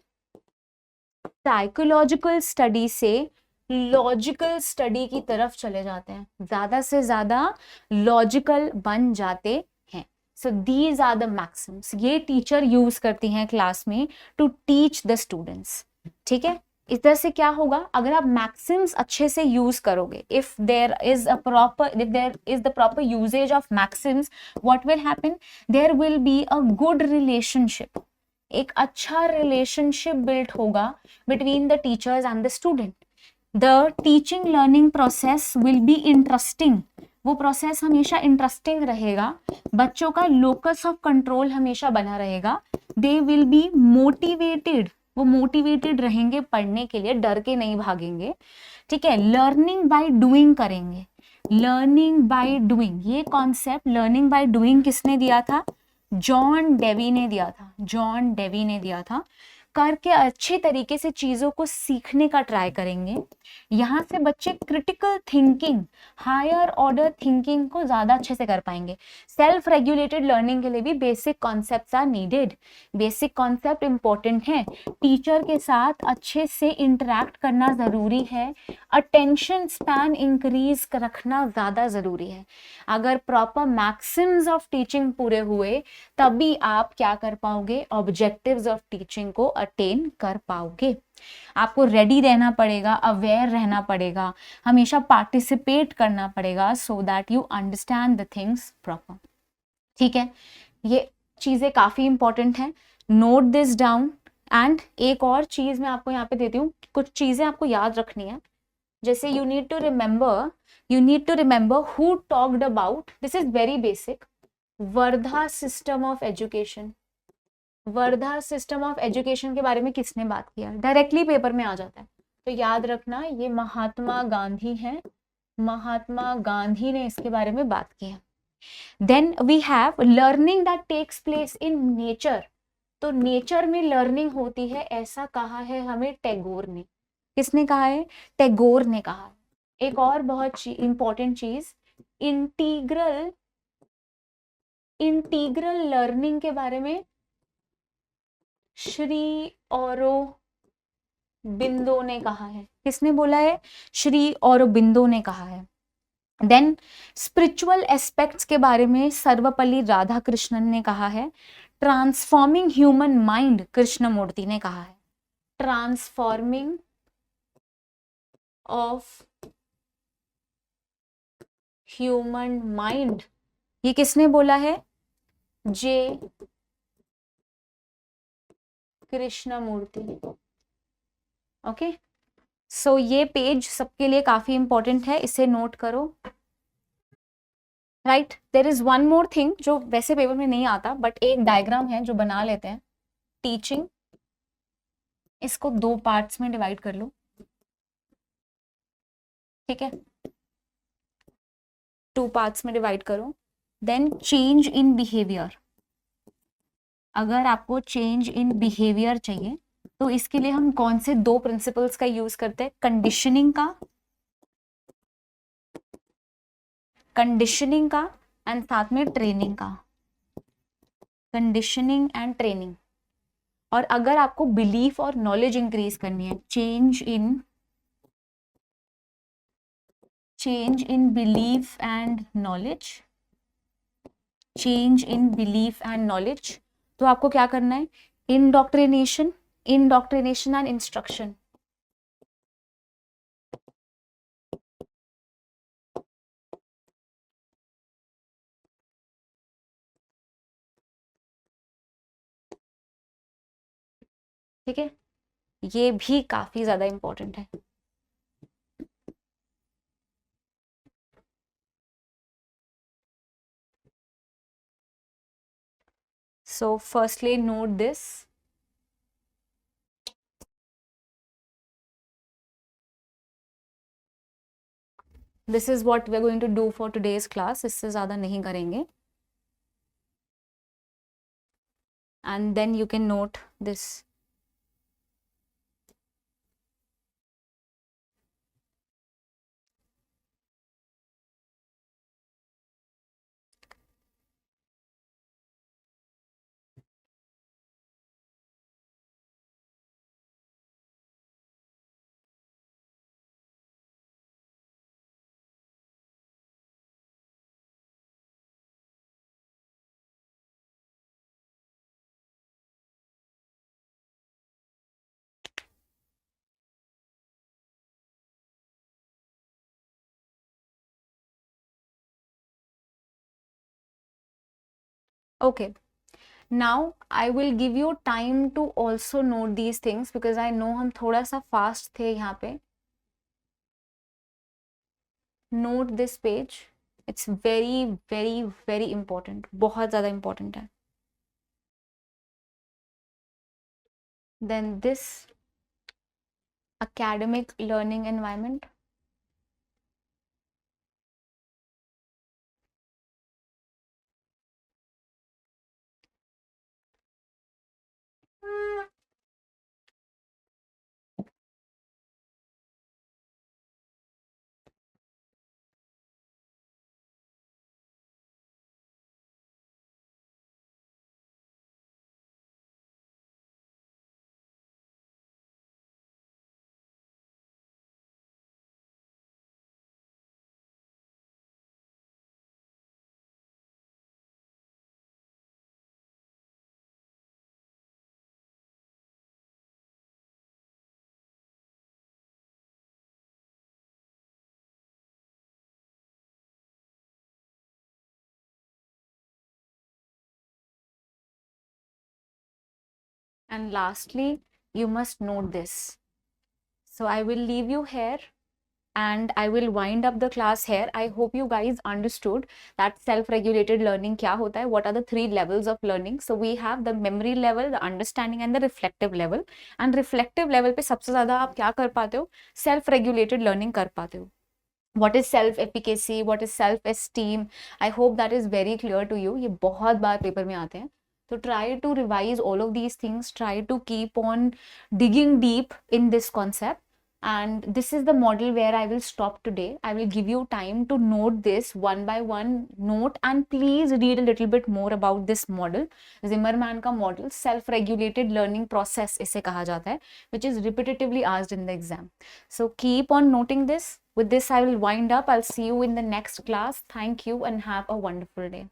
स्टडी से लॉजिकल स्टडी की तरफ चले जाते हैं, ज्यादा से ज्यादा लॉजिकल बन जाते हैं. So these are the maxims. ये टीचर यूज करती हैं क्लास में टू टीच द स्टूडेंट्स. ठीक है, इस तरह से क्या होगा, अगर आप मैक्सिम्स अच्छे से यूज करोगे, if there is the proper usage of maxims, what will happen, there will be a good relationship. एक अच्छा रिलेशनशिप बिल्ड होगा between the teachers and the student. The teaching learning process will be interesting. वो process हमेशा interesting रहेगा. बच्चों का locus of control हमेशा बना रहेगा. They will be motivated. वो मोटिवेटेड रहेंगे पढ़ने के लिए, डर के नहीं भागेंगे. ठीक है, लर्निंग बाय डूइंग करेंगे. लर्निंग बाय डूइंग, ये कॉन्सेप्ट लर्निंग बाय डूइंग किसने दिया था, जॉन डेवी ने दिया था. जॉन डेवी ने दिया था. करके अच्छे तरीके से चीजों को सीखने का ट्राई करेंगे. यहाँ से बच्चे critical thinking, higher order thinking को ज्यादा अच्छे से कर पाएंगे. सेल्फ रेगुलेटेड लर्निंग के लिए भी basic concepts are needed. Basic concept important है. टीचर के साथ अच्छे से इंटरेक्ट करना जरूरी है. अटेंशन स्पैन इंक्रीज रखना ज्यादा जरूरी है. अगर प्रॉपर मैक्सिम्स ऑफ टीचिंग पूरे हुए तभी आप क्या कर पाओगे, ऑब्जेक्टिव्स ऑफ टीचिंग को अटेन कर पाओगे. आपको रेडी रहना पड़ेगा, अवेयर रहना पड़ेगा, हमेशा पार्टिसिपेट करना पड़ेगा, सो that you understand the things proper. ठीक है, ये चीजें काफी इंपॉर्टेंट हैं. Note this down. एंड एक और चीज मैं आपको यहाँ पे देती हूँ, कुछ चीजें आपको याद रखनी है. जैसे you need to remember who talked about, this is very basic, Wardha system of education. Wardha system of education के बारे में किसने बात किया, डायरेक्टली पेपर में आ जाता है. तो याद रखना, ये महात्मा गांधी हैं. महात्मा गांधी ने इसके बारे में बात की है। Then we have learning that takes place in nature. तो नेचर में लर्निंग होती है, ऐसा कहा है हमें टैगोर ने। किसने कहा है? टैगोर ने कहा है। एक और बहुत इंपॉर्टेंट चीज, इंटीग्रल लर्निंग के बारे में श्री औरोबिंदो ने कहा है। किसने बोला है? श्री औरोबिंदो ने कहा है। देन स्पिरिचुअल एस्पेक्ट्स के बारे में सर्वपल्ली राधाकृष्णन ने कहा है। ट्रांसफॉर्मिंग ह्यूमन माइंड कृष्णमूर्ति ने कहा है। ट्रांसफॉर्मिंग ऑफ ह्यूमन माइंड, ये किसने बोला है? जे कृष्णमूर्ति। ओके, सो ये पेज सबके लिए काफी इंपॉर्टेंट है, इसे नोट करो। Right, there is one more thing जो वैसे पेपर में नहीं आता, बट एक डायग्राम है जो बना लेते हैं। टीचिंग, इसको 2 पार्ट्स में डिवाइड कर लो, ठीक है? 2 पार्ट्स में डिवाइड करो। Then change in behaviour. अगर आपको चेंज इन बिहेवियर चाहिए तो इसके लिए हम कौन से 2 प्रिंसिपल्स का यूज करते हैं? कंडीशनिंग का एंड साथ में ट्रेनिंग का। Conditioning and training. और अगर आपको बिलीफ और नॉलेज इंक्रीज करनी है, change in belief and knowledge, change in belief and knowledge, तो आपको क्या करना है? Indoctrination and instruction. ठीक है, ये भी काफी ज्यादा इंपॉर्टेंट है। So firstly note this. This is what we are going to do for today's class. इससे ज़्यादा नहीं करेंगे. And then you can note this. Okay. Now I will give you time to also note these things because I know हम थोड़ा सा fast थे यहाँ पे. Note this page. It's very, very, very important. बहुत ज़्यादा important है. Then this academic learning environment. And lastly, you must note this. So I will leave you here and I will wind up the class here. I hope you guys understood that self-regulated learning क्या होता है, what are the 3 levels of learning. So we have the memory level, the understanding and the reflective level. And reflective level पे सबसे ज़्यादा आप क्या कर पाते हो? Self-regulated learning कर पाते हो. what is self efficacy, what is self esteem. I hope that is very clear to you. ये बहुत बार पेपर में आते हैं. So try to revise all of these things, try to keep on digging deep in this concept. And this is the model where I will stop today. I will give you time to note this one by one note, and please read a little bit more about this model. Zimmerman का model self regulated learning process इसे कहा जाता है, which is repetitively asked in the exam. So keep on noting this. With this, I will wind up. I'll see you in the next class. Thank you and have a wonderful day.